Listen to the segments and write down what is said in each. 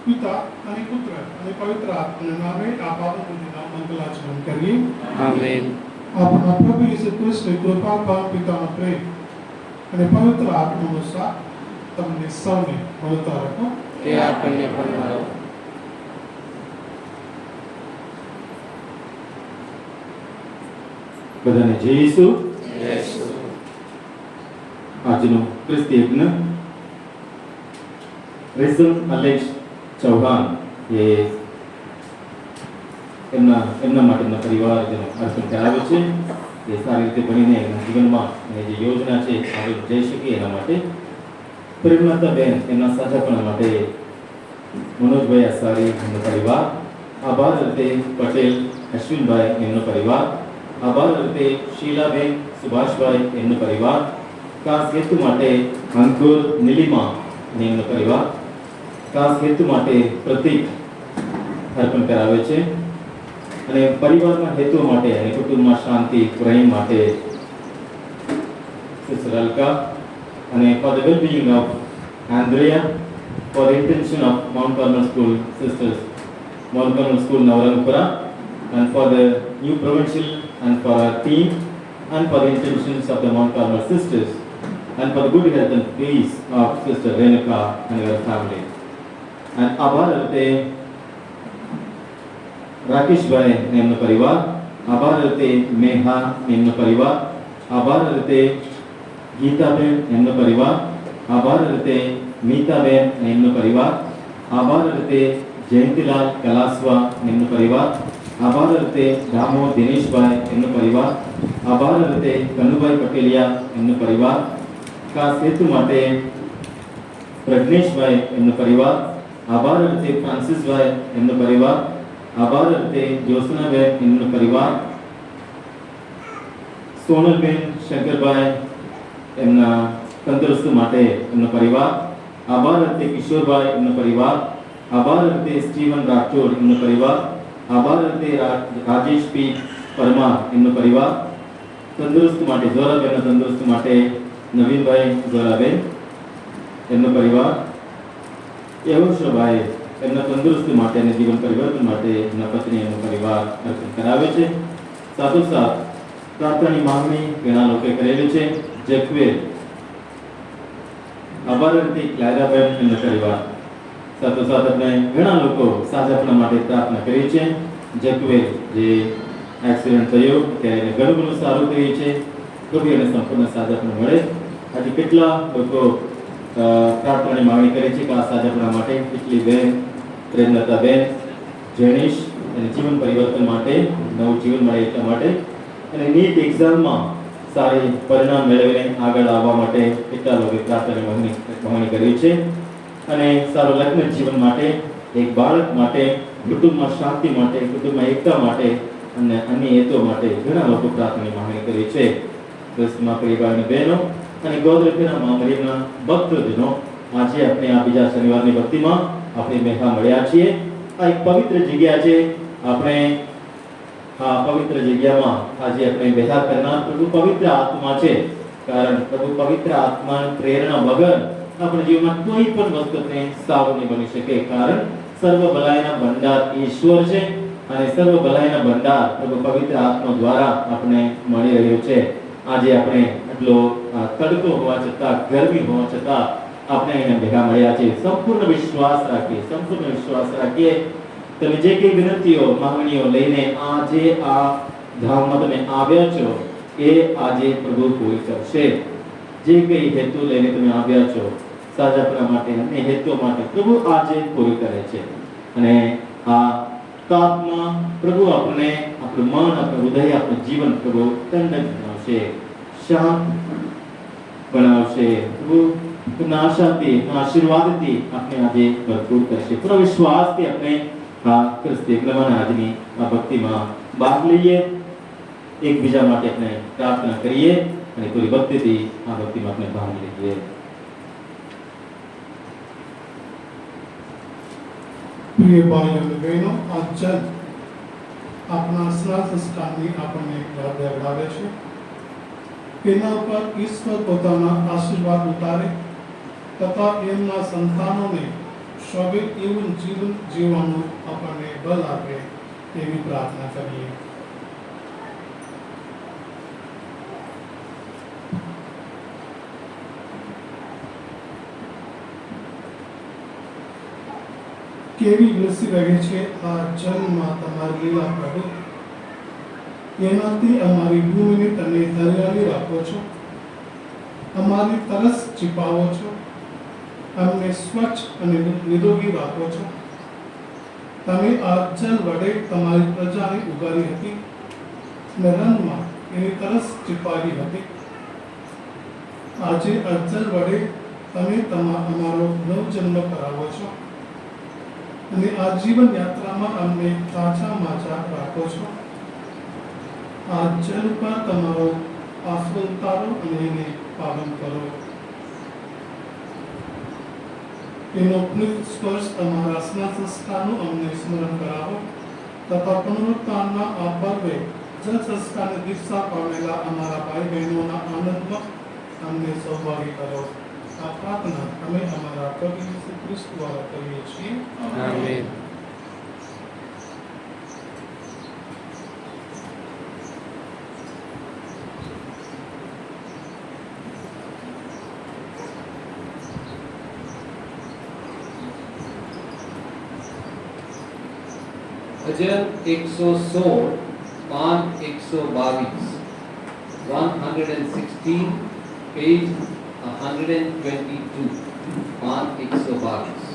પિતા અને પુત્ર અને પવિત્ર આત્માના નામે આ પાવન મંગલાચરણ કરીએ. આમેન. આપણા પ્રભુ ઈસુ ખ્રિસ્તની કૃપા, પરમ પિતાનો પ્રેમ અને પવિત્ર આત્માનો સાથ તમને સૌને મળતા રહો. તે આપણને પણ મળો. બધાને જય ઈસુ. યેસુ. આજનો ખ્રિસ્તી યજ્ઞ રેઝન અલેક્સ ચૌહાણ એ એમના માટેના પરિવારજનો અર્પણ કરાવે છે. એ સારી રીતે ભણીને એના જીવનમાં એ જે યોજના છે આગળ જઈ શકે એના માટે. પ્રેમલતા બેન એમના સાજાપણા માટે મનોજભાઈ આસારી એમનો પરિવાર, આભાર રીતે પટેલ અશ્વિનભાઈ એમનો પરિવાર, આભાર રીતે શીલાબેન સુભાષભાઈ એમનો પરિવાર, ખાસ હેતુ માટે અંકુર નીલિમા અને એમનો પરિવાર, ખાસ હેતુ માટે પ્રતિક અર્પણ કરાવે છે. અને પરિવારના હેતુ માટે અને કુટુંબમાં શાંતિ પ્રેમ માટે સિસ્ટર અલકા અને for the well being of Andrea, for the intention of Mount Carmel School sisters, Mount Carmel School Navarangpura, and for the new provincial and for our team, and for the intentions of the Mount Carmel sisters, and for the good health and peace of Sister Renuka and her family. And આભાર રીતે રાકેશભાઈ એમનો પરિવાર, આભાર રીતે મેહા એમનો પરિવાર, આભાર રીતે ગીતાબેન એમનો પરિવાર, આભાર રીતે મીતાબેન એમનો પરિવાર, આભાર રીતે જયંતિલાલ કલાસવા એમનો પરિવાર, આભાર રીતે દામો દિનેશભાઈ એમનો પરિવાર, આભાર રીતે કનુભાઈ પટેલિયા એમનો પરિવાર, ખાસ હેતુ માટે પ્રજ્ઞેશભાઈ એમનો પરિવાર, આભાર રીતે ફ્રાન્સિસભાઈ એમનો પરિવાર, આભાર રીતે જ્યોત્સનાબેન એમનો પરિવાર, સોનલબેન શંકરભાઈ એમના તંદુરસ્ત માટે એમનો પરિવાર, આભાર રીતે કિશોરભાઈ એમનો પરિવાર, આભાર રીતે સ્ટીવન રાઠોડ એમનો પરિવાર, આભાર રીતે રાજેશ પી પરમાર એમનો પરિવાર, તંદુરસ્ત માટે ઝોરાબેનના તંદુરસ્ત માટે નવીનભાઈ ઝોરાબેન એમનો પરિવાર, યહોશભાઈ એમના તંદુરસ્ત માટે અને જીવન પરિવર્તન માટે એમના પત્ની એમનો પરિવાર અર્પણ કરાવે છે. સાથોસાથ પ્રાર્થનાની માંગણી ઘણા લોકોએ કરેલી છે. જકવેર આભાર રીતે ક્લાયરાબેન એમનો પરિવાર, સાથોસાથ આપણે ઘણા લોકો સાજાપણા માટે પ્રાર્થના કરી છે. જકવેર જે એક્સિડન્ટ થયો ત્યારે ઘણું ઘણું સારું થયું છે. પ્રભુ એને સંપૂર્ણ સાજાપણા મળે. આજે કેટલા લોકો પ્રાર્થનાની માંગણી કરે છે કે આ સાજાપણા માટે કેટલી બેન પ્રેમલતા બેન જૈનિશ અને જીવન પરિવર્તન માટે નવું જીવન મળે એટલા માટે, અને નીટ એક્ઝામમાં સારી પરિણામ મેળવીને આગળ આવવા માટે કેટલા લોકોએ પ્રાર્થનાની માંગણી કરી છે. અને સારું લગ્ન જીવન માટે, એક બાળક માટે, કુટુંબમાં શાંતિ માટે, કુટુંબમાં એકતા માટે અને અન્ય હેતુઓ માટે ઘણા લોકો પ્રાર્થનાની માંગણી કરી છે. દસમા પરિવારની બહેનો અને ગોદરેના મામરીના ભક્તજનો આજે આપણે આ બીજા શનિવારની ભક્તિમાં આપણે મેહા મળ્યા છીએ. આ એક પવિત્ર જગ્યા છે. આપણે આ પવિત્ર જગ્યામાં આજે આપણે બેઠા કરનાર પ્રભુ પવિત્ર આત્મા છે. કારણ પ્રભુ પવિત્ર આત્માની પ્રેરણા વગર આપણા જીવનમાં કોઈ પણ વસ્તુ આપણે સારું નહીં બની શકે. કારણ સર્વ ભલાઈના ભંડાર ઈશ્વર છે અને સર્વ ભલાઈના ભંડાર પ્રભુ પવિત્ર આત્મા દ્વારા આપણે મળી રહ્યો છે. આજે આપણે એટલો તડકો હોવા છતાં, ગરમી હોવા છતાં આપણે અહીંયા ભેગા મળ્યા છે. સંપૂર્ણ વિશ્વાસ રાખીએ તમે જે કઈ વિનંતીઓ માંગણીઓ લઈને આજે આ ધામમાં તમે આવ્યા છો એ આજે પ્રભુ પૂરી કરશે. જે કઈ હેતુ લઈને તમે આવ્યા છો સાજાપણા માટે અને હેતુ માટે પ્રભુ આજે પૂરી કરે છે. અને આ તાપમાં પ્રભુ આપણે આપણું મન, આપણું હૃદય, આપણું જીવન પ્રભુ ઠંડક બનાવશે, શાંત બનાવશે. પ્રભુ આશાથી, આશીર્વાદથી આપણે આજે ભરપૂર કરશે. પૂરા વિશ્વાસથી આપણે આ ક્રિસ્તી યજ્ઞમાં આજની આ ભક્તિમાં ભાગ લઈએ, એકબીજા માટે આપણે પ્રાર્થના કરીએ અને પૂરી ભક્તિથી આ ભક્તિમાં આપણે ભાગ લઈએ. પ્રિય ભાઈઓ અને બહેનો, આ જન આપણા સ્નાન સંસ્કારની આપણને યાદ દેવડાવે છે. એના ઉપર ઈશ્વર પોતાના આશીર્વાદ ઉતારે તથા એમના સંતાનોને શોભે એવું જીવન જીવવાનું આપણને બળ આપે એવી પ્રાર્થના કરીએ. કેવી વિલસી રહે છે આ જન્મમાં તમારી લીલા પ્રભુ. એનાથી અમારી ભૂમિને તમે હરિયાળી રાખો છો, અમારી તરસ છીપાવો છો, અમને સ્વચ્છ અને નિરોગી રાખો છો. તમે આ જલ વડે તમારી પ્રજાને ઉગારી હતી અને રણમાં એની તરસ છીપાવી હતી. આજે આ જલ વડે તમે અમારો નવજન્મ કરાવો છો અને આ જીવન યાત્રામાં અમને તાજા માજા રાખો છો. આ જલ પર તમારો આશરો ઉતારો અને એને પાલન કરો. એનો પુનિત સ્પર્શ અમારા સ્નાન સંસ્કારનું અમને સ્મરણ કરાવો તથા પુનરુત્થાનના આ પર્વે જલ સંસ્કારને દીક્ષા પામેલા અમારા ભાઈ બહેનોના આનંદમાં અમને સૌભાગી કરો. આ પ્રાર્થના અમે અમારા પ્રભુ ઈસુ ખ્રિસ્ત દ્વારા કરીએ છીએ. આમેન. ભજન 116 પાન 122 116 page 122 પાન 122.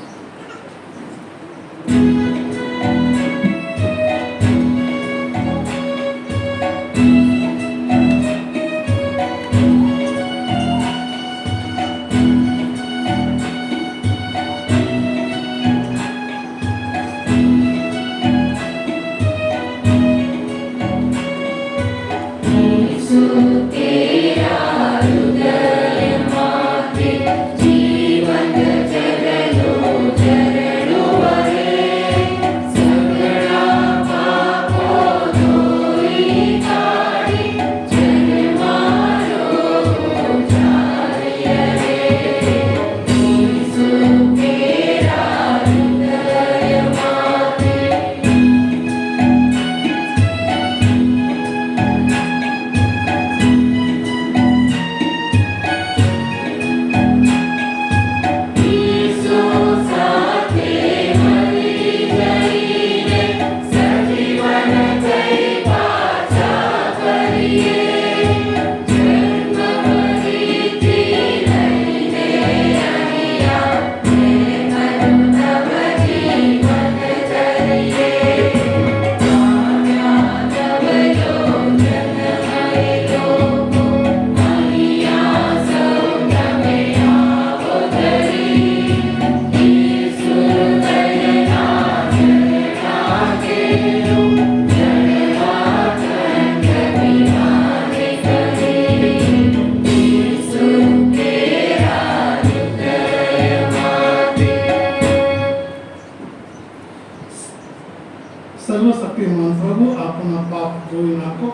સર્વશક્તિમાન પ્રભુ આપના પાપ ધોઈ નાખો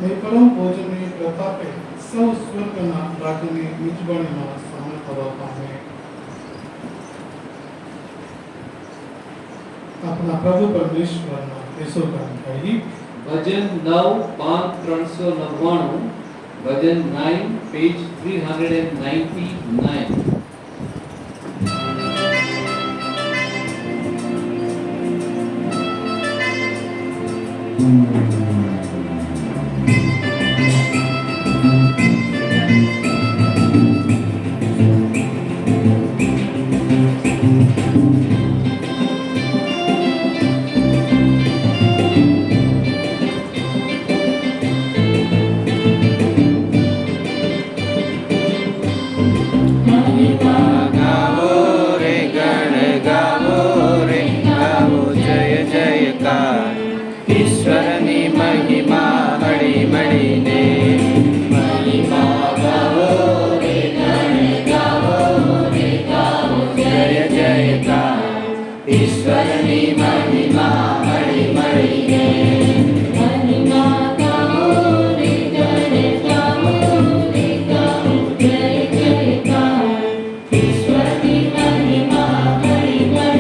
ને પરમ ભોજનની પ્રતાપે સૌ સ્વર્ગના રાજ્યની નિજબણીમાં સામેલ થવા પામે. આપના પ્રભુ પરમેશ્વરના યશોગાન કહી. ભજન 9 પાન 399 ભજન 9 page 399. ઈશ્વરની મહિમા હળી મળીને મહિમા ગાવો રે ગણ ગાવો રે ગાવો જય જયકાર. ઈશ્વરની મહિમા હળી મળીને મહિમા ગાવો રે ગણ ગાવો રે ગાવો જય જયકાર. ઈશ્વરની મહિમા હળી મળીને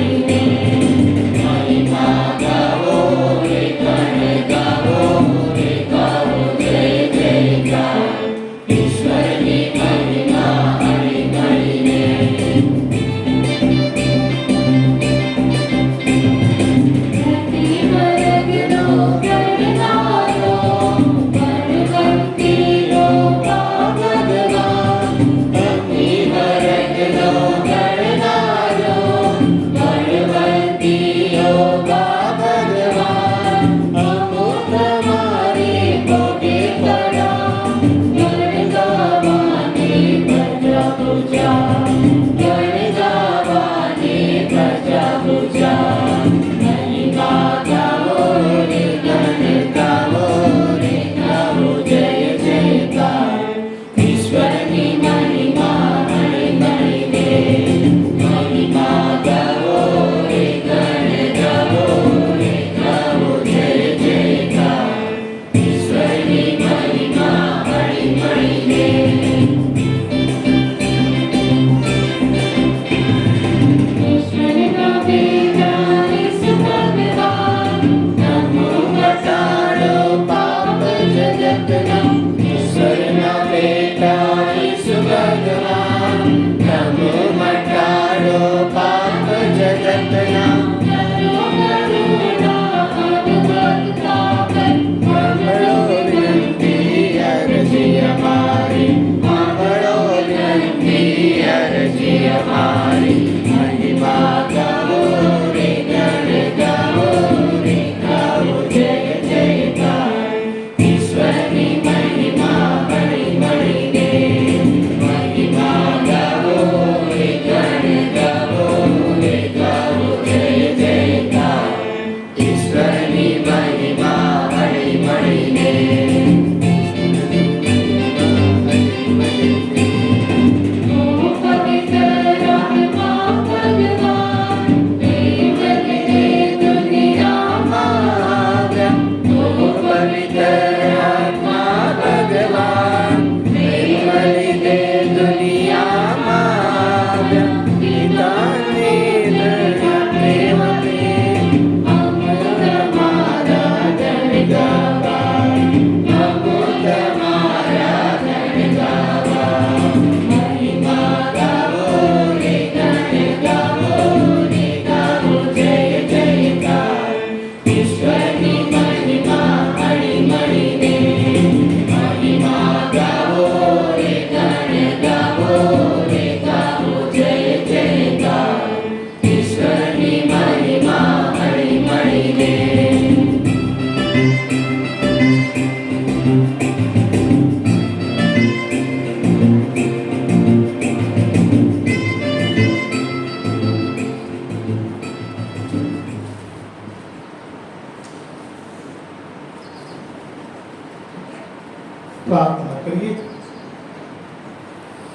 પ્રાર્થના કરીએ.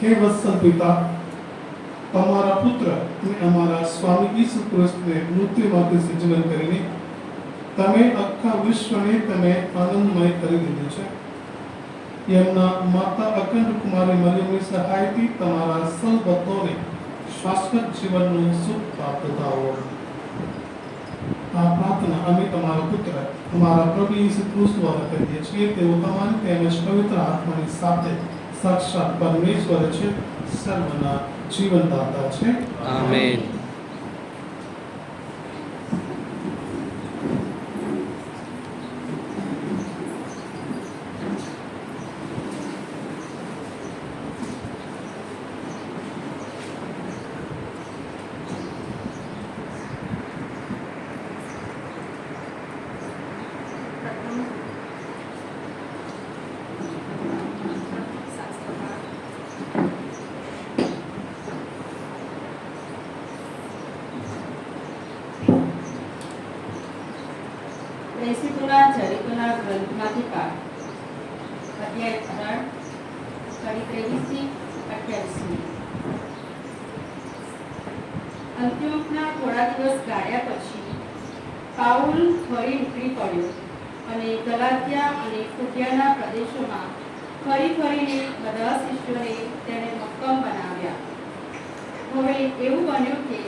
હે વત્સલ પિતા, તમારા પુત્ર અને અમારા સ્વામી ઈસુ ખ્રિસ્તને મૃત્યુમાંથી સજીવન કરીને તમે આખા વિશ્વને તમે આનંદમય કરી દીધું છે. એમના માતા અખંડ કુમારી મરિયમની સહાયથી તમારા સૌ ભક્તોને શાશ્વત જીવનનું સુખ પ્રાપ્ત થાઓ. આ પ્રાર્થના અમે તમારા પુત્ર અમારા પ્રભુ ઈસુ ખ્રિસ્ત દ્વારા કરીએ છીએ. તેઓ તમારી તેમજ પવિત્ર આત્માની સાથે સાક્ષાત પરમેશ્વર છે, સર્વના જીવનદાતા છે. આમેન. પ્રેષિતોના ચરિત્રોના ગ્રંથમાંથી પાઠ. અધ્યાય 18 કડી 23 થી 28. અંત્યોખના થોડા દિવસ ગાળ્યા પછી પાઉલ ફરી નીકળી પડ્યો અને ગલાત્યા અને ફ્રુગિયાના પ્રદેશોમાં ફરીને બધા શિષ્યોને તેને મક્કમ બનાવ્યા. હવે એવું બન્યું કે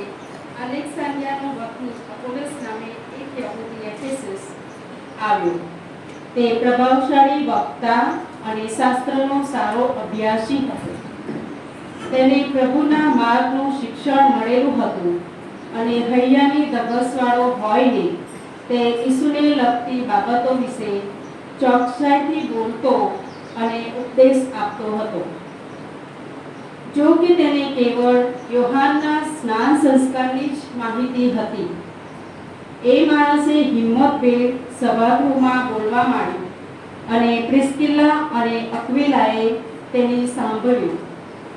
અલેક્સાન્ડ્રિયાનો વકીલ અપોલોસ નામે એક યહૂદી એફેસસ આવ્યો. તે પ્રભાવશાળી વક્તા અને શાસ્ત્રનો સારો અભ્યાસી હતો. તેને પ્રભુના માર્ગનું શિક્ષણ મળેલું હતું અને હૈયાની ધગસવાળો હોઈને તે ઈસુને લગતી બાબતો વિશે ચોકસાઈથી બોલતો અને ઉપદેશ આપતો હતો. જો કે તેને કેવળ યોહાનના સ્નાન સંસ્કારની જ માહિતી હતી. એ માણસે હિંમતભેર સભાગૃહમાં બોલવા માંડ્યું અને પ્રિસ્કિલ્લા અને અક્વિલાએ તેની સાંભળ્યું.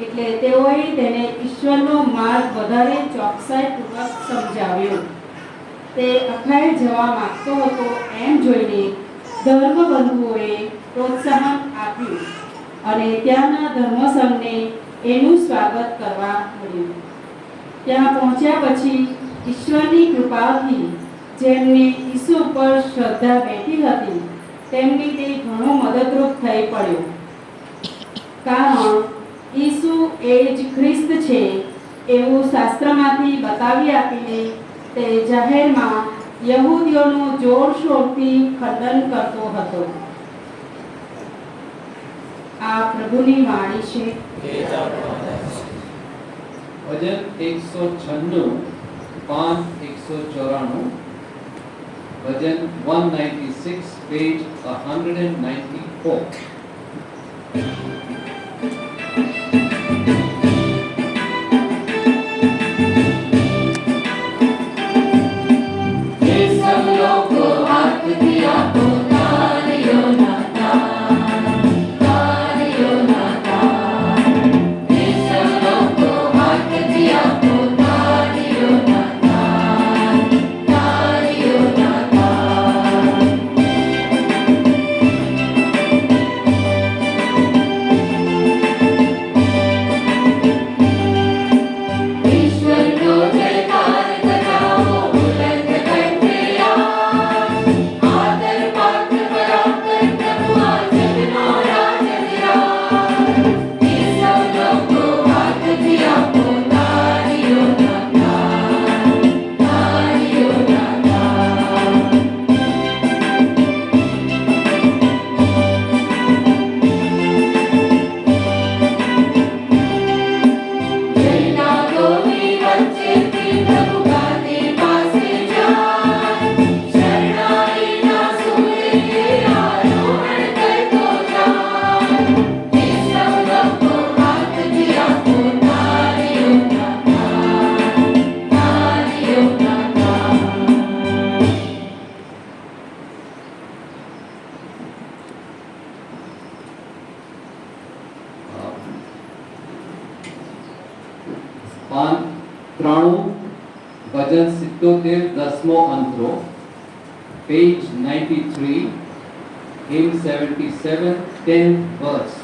એટલે તેઓએ તેને ઈશ્વરનો માર્ગ વધારે ચોકસાઈપૂર્વક સમજાવ્યો. તે અખાએ જવા માંગતો હતો એમ જોઈને ધર્મબંધુઓએ પ્રોત્સાહન આપ્યું અને ત્યાંના ધર્મસંઘને એનું સ્વાગત કરવા મળ્યું. ત્યાં પહોંચ્યા પછી ઈશ્વરની કૃપાથી જેમને ઈસુ પર શ્રદ્ધા બેઠી હતી તેમની તે ઘણો મદદરૂપ થઈ પડ્યો. કારણ ઈસુ એ જ ખ્રિસ્ત છે એવું શાસ્ત્રમાંથી બતાવી આપીને તે જાહેરમાં યહૂદીઓનું જોરશોરથી ખંડન કરતો હતો. આ પ્રભુની વાણી છે. ભજન 196 પાન 194. ભજન 196 પેજ 194. પાન 93 ભજન 77 10મો અંતરો પેજ 93 hymn 77 10th verse.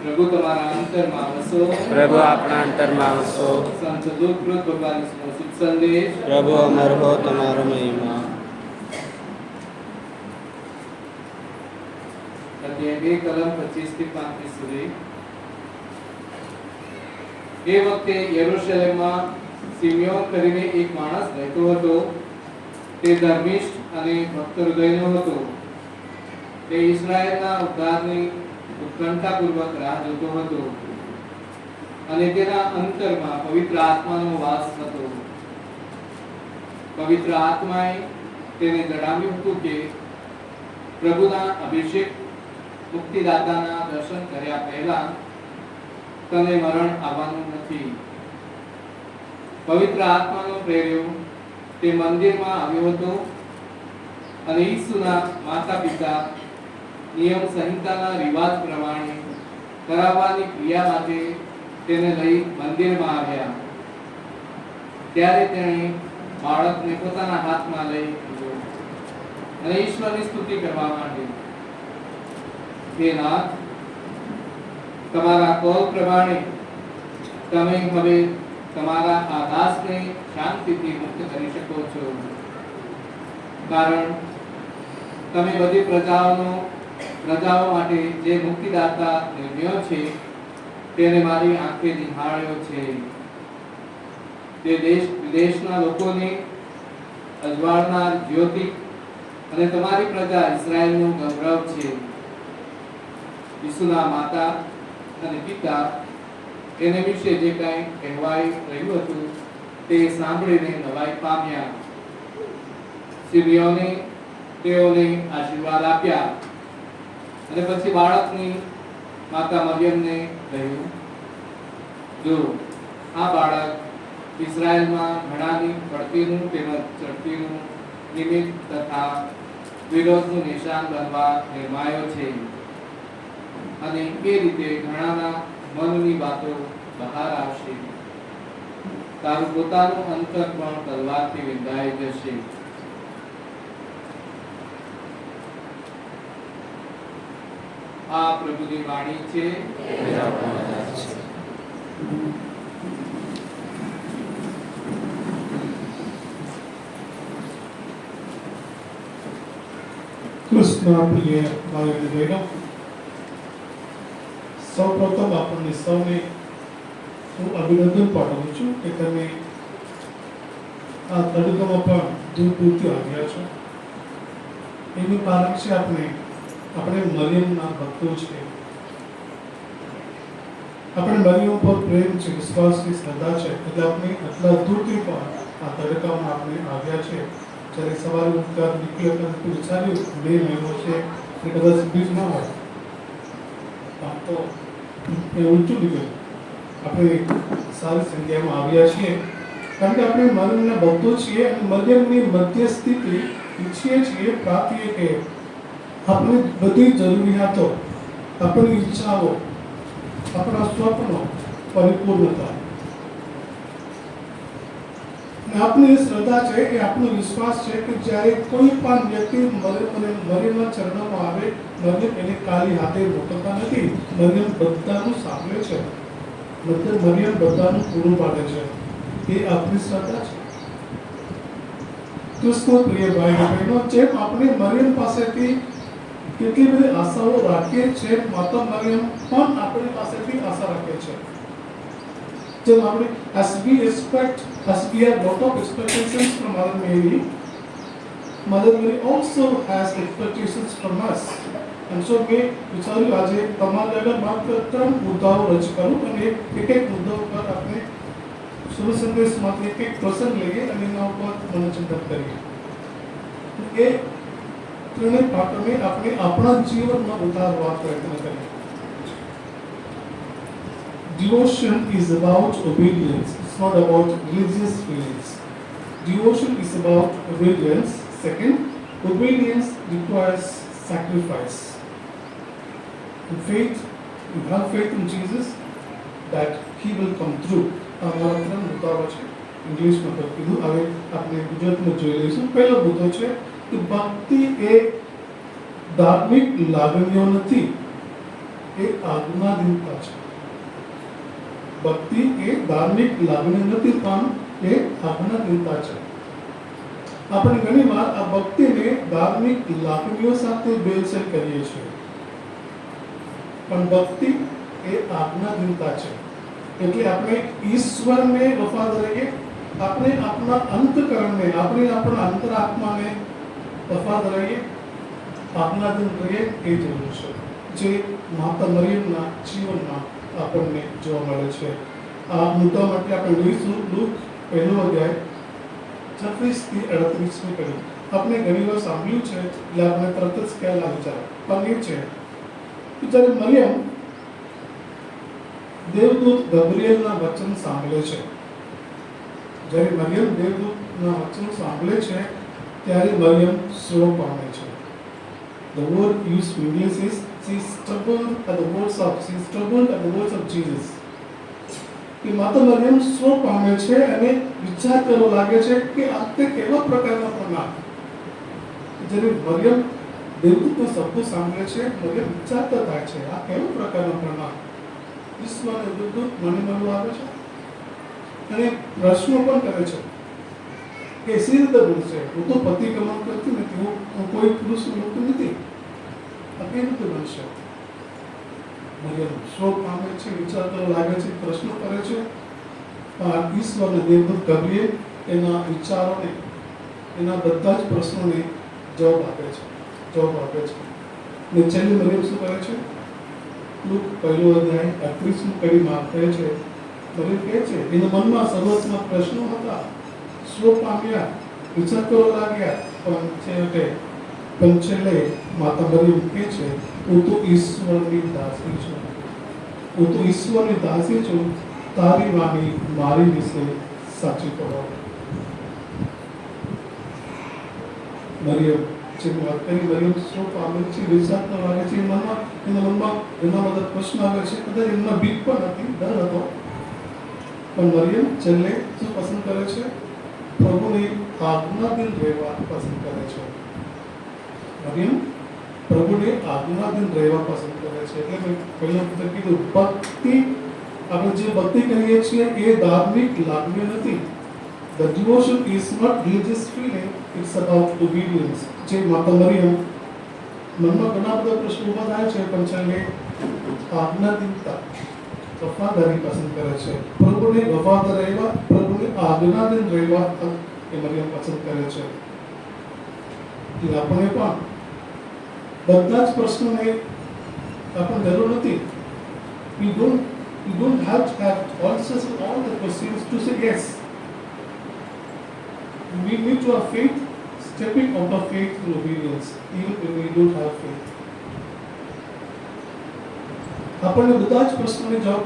પ્રભુ તમારા અંતરમાં વસો. પ્રભુ આપણા અંતરમાં વસો. સંત દુઃખકૃત ભગવાન ઈસુનો શુભ સંદેશ. પ્રભુ અમર હો તમારો મહિમા. અધ્યાય 2 કલમ 25 થી 35 સુધી. એ વખતે યરુશલેમમાં સિમિયોન કરીને એક માણસ રહેતો હતો. તે ધર્મિષ્ઠ અને ભક્ત હૃદયનો હતો. તે ઇસ્રાયેલના ઉદ્ધારની ઉત્કંઠાપૂર્વક રાહ જોતો હતો અને તેના અંતરમાં પવિત્ર આત્માનો વાસ હતો. પવિત્ર આત્માએ તેને જણાવ્યું હતું કે પ્રભુના અભિષેક મુક્તિદાતાના દર્શન કર્યા પહેલા તને મરણ આવવાનું નથી. પવિત્ર આત્માનો પ્રેર્યો તે મંદિરમાં આવ્યો હતો અને ઈસુના માતા પિતા નિયમ સંહિતાના રિવાજ પ્રમાણે કરાવવાની ક્રિયા માટે તેને લઈ મંદિરમાં આવ્યા. ત્યારે તેણે બાળકને પોતાના હાથમાં લઈ લીધો અને ઈશ્વરની સ્તુતિ કરવા માંડી. હે નાથ, તમારા કોલ પ્રમાણે તમે હવે તમારા આ દાસને શાંતિથી મુક્ત કરી શકો છો, કારણ તમે બધી પ્રજાઓ માટે જે મુક્તિદાતા નિર્ણયો છે તેને મારી આંખે નિહાળ્યો છે. તે દેશ વિદેશના લોકોને અજવાળનાર જ્યોતિ અને તમારી પ્રજા ઇઝરાયલનું ગૌરવ છે. ઈસુના માતા અને પિતા એને વિશે જે કંઈ કહેવાઈ રહ્યું હતું તે સાંભળીને નવાઈ પામ્યા. સિમિયોને તેઓને આશીર્વાદ આપ્યા અને પછી બાળકની માતા મરિયમને કહ્યું, જો આ બાળક ઇઝરાયલમાં ઘણાની પડતીનું તેમજ ચડતીનું નિમિત્ત તથા વિરોધનું નિશાન બનવા નિર્માયો છે અને એ રીતે ઘણાના મનની વાતો બહાર આવશે. તારું પોતાનું અંતર પણ તલવારથી વિંધાઈ જશે. આ પ્રભુની વાણી છે. કૃષ્ણ પ્રિય ભાઈઓ અને બહેનો, સૌપ્રથમ આપણને સૌને હું અભિનંદન પાઠવું છું કે તમે આ તડકામાં પણ દૂર દૂરથી આવ્યા છો. એનું કારણ છે આપણે મરિયમના ભક્તો છે. આપણે મરિયમ પર પ્રેમ છે, વિશ્વાસ છે, શ્રદ્ધા છે, એટલે આપણે આટલા દૂરથી પણ આ તડકામાં આપણે આવ્યા છે. જ્યારે સવારે ઉઠતા નીકળ્યા હતા વિચાર્યું બે મહિનો છે કે કદાચ બીજ ના હોય, આમ તો એ ઊંચું નીકળ્યું. આપણે સારી સંખ્યામાં આવ્યા છીએ કારણ કે આપણે મરિયમના ભક્તો છીએ અને મરિયમની મધ્યસ્થીથી ઈચ્છીએ છીએ, પ્રાર્થીએ કે આપણી બધી જરૂરિયાતો, આપણી ઈચ્છાઓ, આપણા સ્વપ્નો પરિપૂર્ણ થાય. આપની શ્રદ્ધા છે કે આપણો વિશ્વાસ છે કે જ્યારે કોઈ પણ વ્યક્તિ મરિયમના ચરણોમાં આવે, મરિયમ એને ખાલી હાથે મોકલતા નથી. મરિયમ બધાનું સાંભળે છે મતલબ મરિયમ બધાનું પૂરું પાડે છે. એ આપણી શ્રદ્ધા છે. કૃષ્ણ પ્રિય ભાઈ બહેનો, જેમ આપણે મરિયમ પાસેથી કેટલી બધી આશાઓ રાખીએ છીએ, માતા મરિયમ પણ આપણી પાસેથી આશા રાખે છે. જેમ આપણે as we have lot of expectations from Mother Mary also has expectations from us. And so મેં વિચાર્યું આજે તમારા આગળ માત્ર 3 મુદ્દાઓ રજૂ કરું અને એક મુદ્દા ઉપર આપણે શુભ સંદેશમાંથી એક પ્રસંગ લઈએ અને એના ઉપર મનોચિંતન કરીએ. એ ત્રણેય પાઠોને આપણે આપણા જીવનમાં ઉતારવા પ્રયત્ન કરીએ. Devotion is about obedience. It's not about religious feelings. Devotion is about obedience. Second, obedience requires sacrifice. In faith, you have faith in Jesus that He will come through. અમારા ત્રણ મુદ્દાઓ છે. ઇંગ્લિશમાં તો કીધું, હવે આપણે ગુજરાતમાં જોઈ લઈશું. પહેલો મુદ્દો છે કે ભક્તિ એ ધાર્મિક લાગણીઓ નથી, એ આજ્ઞાધીનતા છે. ભક્તિ એ ધાર્મિક લાગણી નથી, પણ એ આજ્ઞાધીનતા છે. આપણે ઘણીવાર આ ભક્તિને ધાર્મિક લાગણીઓ સાથે બેલસેલ કરીએ છીએ, પણ ભક્તિ એ આજ્ઞાધીનતા છે. એટલે આપણે ઈશ્વરને વફાદ રહીએ, આપણે આપણા અંતકરણને, આપણે આપણા અંતરાત્માને વફાદ રહીએ, આજ્ઞાધીન રહીએ, એ જરૂર છે, જે માતા મરિયમના જીવનમાં આપણને જોવા મળે છે. આ મુદ્દા માટે આપણે જોઈશું લૂક 1 અધ્યાય 36 થી 38 કડી. આપણે ઘણીવાર સાંભળ્યું છે એટલે આપણે તરત જ ખ્યાલ આવી જાય. પણ એ છે કે જ્યારે મરિયમ દેવદૂત ગબ્રિએલના વચન સાંભળે છે, જ્યારે મરિયમ દેવદૂતના વચન સાંભળે છે ત્યારે મરિયમ સ્લો પામે છે. The word used in English is she stubborn at the words of Jesus. કે માતા મરિયમ સ્લો પામે છે અને વિચાર કરવા લાગે છે કે આ તે કેવા પ્રકારના પ્રમાણ. જ્યારે મરિયમ દેવદૂતના શબ્દો સાંભળે છે, મરિયમ વિચારતા થાય છે આ કેવા પ્રકારના પ્રમાણ. ઈશ્વરને દેવદૂત મને મળવા આવે છે અને પ્રશ્નો પણ કરે છે કે સી રીતે બનશે, હું તો પતિ ગમન કરતી નથી, હું કોઈ પુરુષ મૂકતી નથી, આ કેવી રીતે બનશે. મરિયમ શોક પામે છે, વિચાર કરવા લાગે છે, પ્રશ્નો કરે છે. ઈશ્વરને દેવદૂત ગબ્રિએલ એના વિચારોને, એના બધા જ પ્રશ્નોને જવાબ આપે છે. ને છેલ્લે મરિયમ શું કરે છે? લૂક 1 અધ્યાય 38 કડીમાં કહે છે, મરિયમ કહે છે એના મનમાં શરૂઆતમાં પ્રશ્નો હતા, સ્લો પામ્યા, વિચાર કરવા લાગ્યા, પણ છેલ્લે માતા મરિયમ કહે છે, હું તો ઈશ્વરની દાસી છું, તારી વાણી મારી વિશે સાચી કહો. મરિયમ જે વાત કરી, મરિયમ શું પામે છે, વિચાર કરવા લાગે છે. એના મનમાં ઘણા બધા પ્રશ્નો આવે છે, કદાચ એમના બીક પણ હતી, ડર હતો, પણ મરિયમ છેલ્લે શું પસંદ કરે છે? પ્રભુની આજ્ઞાધીન રહેવા પસંદ કરે છે. મરિયમ પ્રભુને આજ્ઞાધીન રહેવા પસંદ કરે છે. એટલે મેં પહેલા વખતે કીધું, ભક્તિ, આપણે જે ભક્તિ કરીએ છીએ એ ધાર્મિક લાગણીઓ નથી. The devotion is not religious feeling, it's about obedience. જે માતા મરિયમ મનમાં ઘણા બધા પ્રશ્નો ઉભા થાય છે, પણ છેલ્લે આજ્ઞાધીનતા, વફાદારી પસંદ કરે છે. પ્રભુને વફાદાર રહેવા, પ્રભુને આજ્ઞાધીન રહેવા એ મરિયમ પસંદ કરે છે. આપણે પણ બધા જ પ્રશ્નોને આપણને જરૂર નથી. You don't have to have answers to all the questions to say yes. We need to have faith, stepping out of faith in obedience, even when we don't have faith. આપણને બધા જ પ્રશ્નોને જવાબ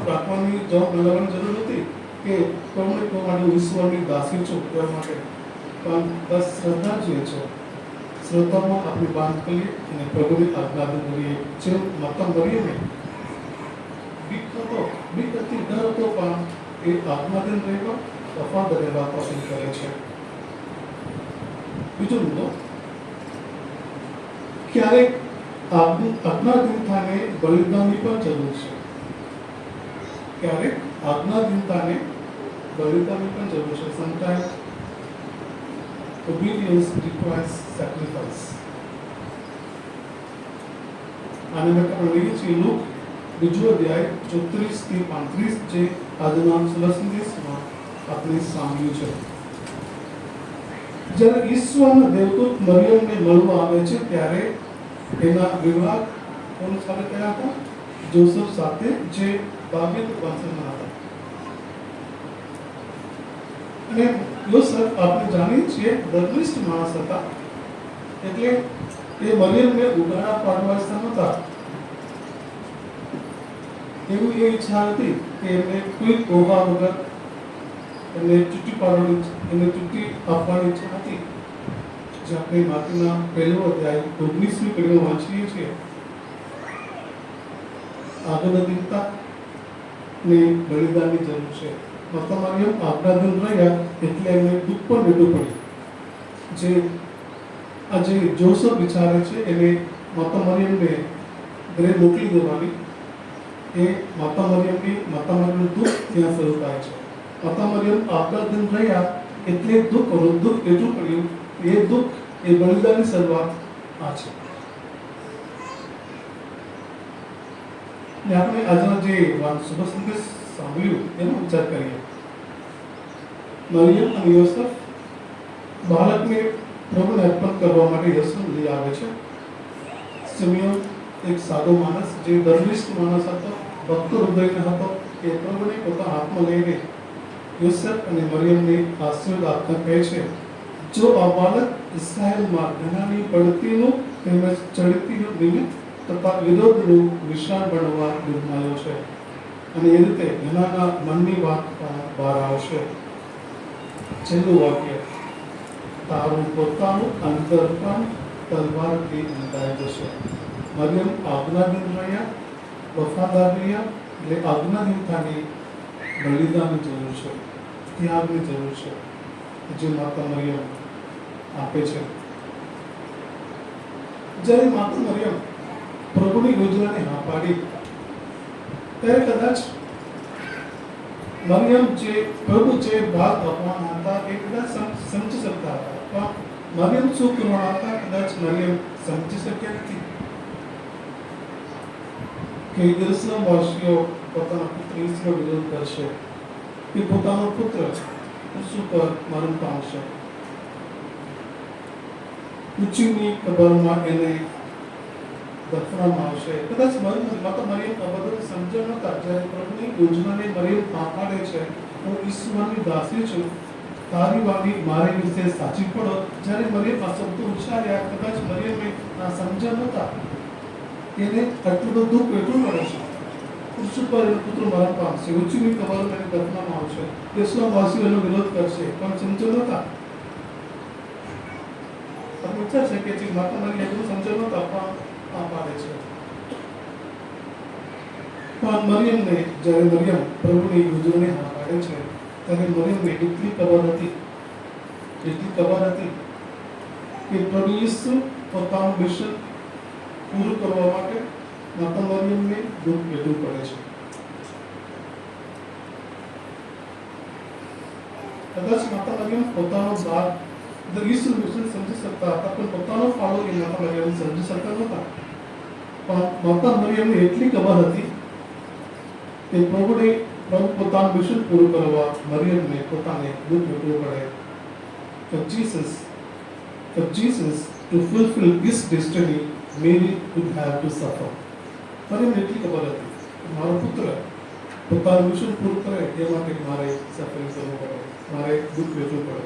મેળવવાની જરૂર નથી કે કોઈને કોઈ માટે ઈશ્વરની દાસી છું એવા માટે, પણ બસ શ્રદ્ધા જોઈએ છે. શ્રદ્ધામાં આપણે બાંધ કરીએ અને પ્રભુની આજ્ઞાધીન કરીએ. જે માતા મરિયમે બીક હતી, ડર હતો, પણ એ આજ્ઞાધીન રહેવા, વફાદાર રહેવા પસંદ કરે છે. બીજો મુદ્દો, ક્યારેક આજ્ઞાધીનતાને બલિદાનની પણ જરૂર છે. ક્યારેક આજ્ઞાધીનતાને બલિદાનની પણ જરૂર છે. Sometime obedience requires sacrifice. આને માટે આપણે લઈએ છીએ લુક 2 અધ્યાય 34 થી 35 જે આજના સુસંદેશમાં આપણે સાંભળ્યું છે. જ્યારે ઈશ્વરના દેવદૂત મરિયમને મળવા આવે છે ત્યારે એના વિવાહ કોણ સાથે થયા હતા? જોસેફ સાથે, જે દાવીદ વંશના હતા. અને યોસેફ આપણે જાણીએ છીએ ધર્મિષ્ઠ માણસ હતા, એટલે એ મરિયમને ઉગાડા પાડવા નહોતા. એવી એ ઈચ્છા હતી કે એમને કોઈ ઓહા વગર એમને ચૂંટી પાડવાની, એમને ચૂંટી આપવાની ઈચ્છા હતી. જે આપણે માથીના 1 અધ્યાય 19મી કડીમાં વાંચીએ છીએ. આજ્ઞાધીનતા ને બલિદાનની જરૂર છે. માતા મરિયમ આજ્ઞાધીન રહ્યા એટલે એમને દુઃખ પણ વેઠવું પડ્યું. જે આજે જોસફ વિચારે છે એને માતા મરિયમને ઘરે મોકલી દેવાની, એ માતા મરિયમનું દુઃખ ત્યાં શરૂ થાય છે. માતા મરિયમ આજ્ઞાધીન રહ્યા એટલે દુઃખ વેઠવું પડ્યું. એ દુઃખ એ બલિદાનની શરૂઆત આ છે. ને આપણે આજના જે શુભ સંદેશ સાંભળ્યું એનો વિચાર કરીએ. મરિયમ અને યોસેફ બાળકને પ્રભુને અર્પણ કરવા માટે યીશુ લઈ આવે છે. સિમિયોન એક સાદો માણસ, જે ધર્મિષ્ઠ માણસ હતો, ભક્ત હૃદયનો હતો, એ પ્રભુને પોતાના હાથમાં લઈને યોસેફ અને મરિયમને આશીર્વાદ આપતા કહે છે, જો આ બાળક ઇસ્રાયેલમાં ઘણાની પડતીનું તેમજ ચડતીનું નિમિત્ત તથા વિરોધનું નિશાન બનવા નિર્માયો છે, અને એ રીતે ઘણાના મનની વાત બહાર આવશે. છેલ્લું વાક્ય, તારું પોતાનું અંતર પણ તલવારથી અંધાઈ જશે. મરિયમ આજ્ઞાધીન રહ્યા, વફાદાર રહ્યા, એટલે આજ્ઞાધીનતાની બલિદાનની જરૂર છે, ત્યાગની જરૂર છે, જે માતા મરિયમ આપે છે. જ્યારે માતા મરિયમ પ્રભુની યોજનાને હા પાડી ત્યારે કદાચ મરિયમ જે પ્રભુ જે ભાગ આપવાના હતા એ કદાચ સમજી શકતા હતા, પણ મરિયમ શું કરવાના હતા કદાચ મરિયમ સમજી શક્યા નથી કે યરૂશલેમવાસીઓ પોતાના પુત્ર ઈસુનો વિરોધ કરશે, કે પોતાનો પુત્ર ક્રુસ પર મરણ પામશે, ઊંચીની કબરમાં એને દફનાવવામાં આવશે. કદાચ માતા મરિયમ આ બધું સમજણ નહોતા. જ્યારે પ્રભુની યોજનાને મરિયમ પાડે છે, હું ઈશ્વરની દાસી છું, તારી વાણી મારી વિશે સાચી પડો. જ્યારે મરિયમ આ શબ્દો ઉચ્ચાર્યા, કદાચ મરિયમને આ સમજણ નહોતા. એને આટલું બધું દુઃખ વેઠવું પડે છે. ક્રુસ પર એનો પુત્ર મરણ પામશે, ઊંચીની કબરમાં એને દફનાવવામાં આવશે, યરૂશલેમવાસીઓ એનો વિરોધ કરશે, પણ સમજણ નહોતા. વિચાર છે કે જે માતા મરિયમ એટલું સમજણ નહોતા, પણ આ પાડે છે. પણ મરિયમને જ્યારે મરિયમ પ્રભુની યોજનાને હા પાડે છે ત્યારે મરિયમને એટલી ખબર હતી કે પ્રભુ ઈસુ પોતાનું મિશન પૂરું કરવા માટે માતા મરિયમને દુઃખ વેઠવું પડે છે. કદાચ માતા મરિયમ પોતાનો ભાગ ઈસુ મિશન સમજી શકતા હતા, પણ પોતાનો ફાળો એ માતા મરિયમ સમજી શકતા નહોતા. પણ માતા મરિયમને એટલી ખબર હતી કે પ્રભુ પોતાનું મિશન પૂરું કરવા મરિયમને પોતાને દુઃખ વેઠવું પડે. For Jesus to fulfill his destiny, Mary would have to suffer. મરિયમને એટલી ખબર હતી કે મારો પુત્ર પોતાનું મિશન પૂરું કરે એ માટે મારે સફરિંગ કરવું પડે, મારે દુઃખ વેઠવું પડે.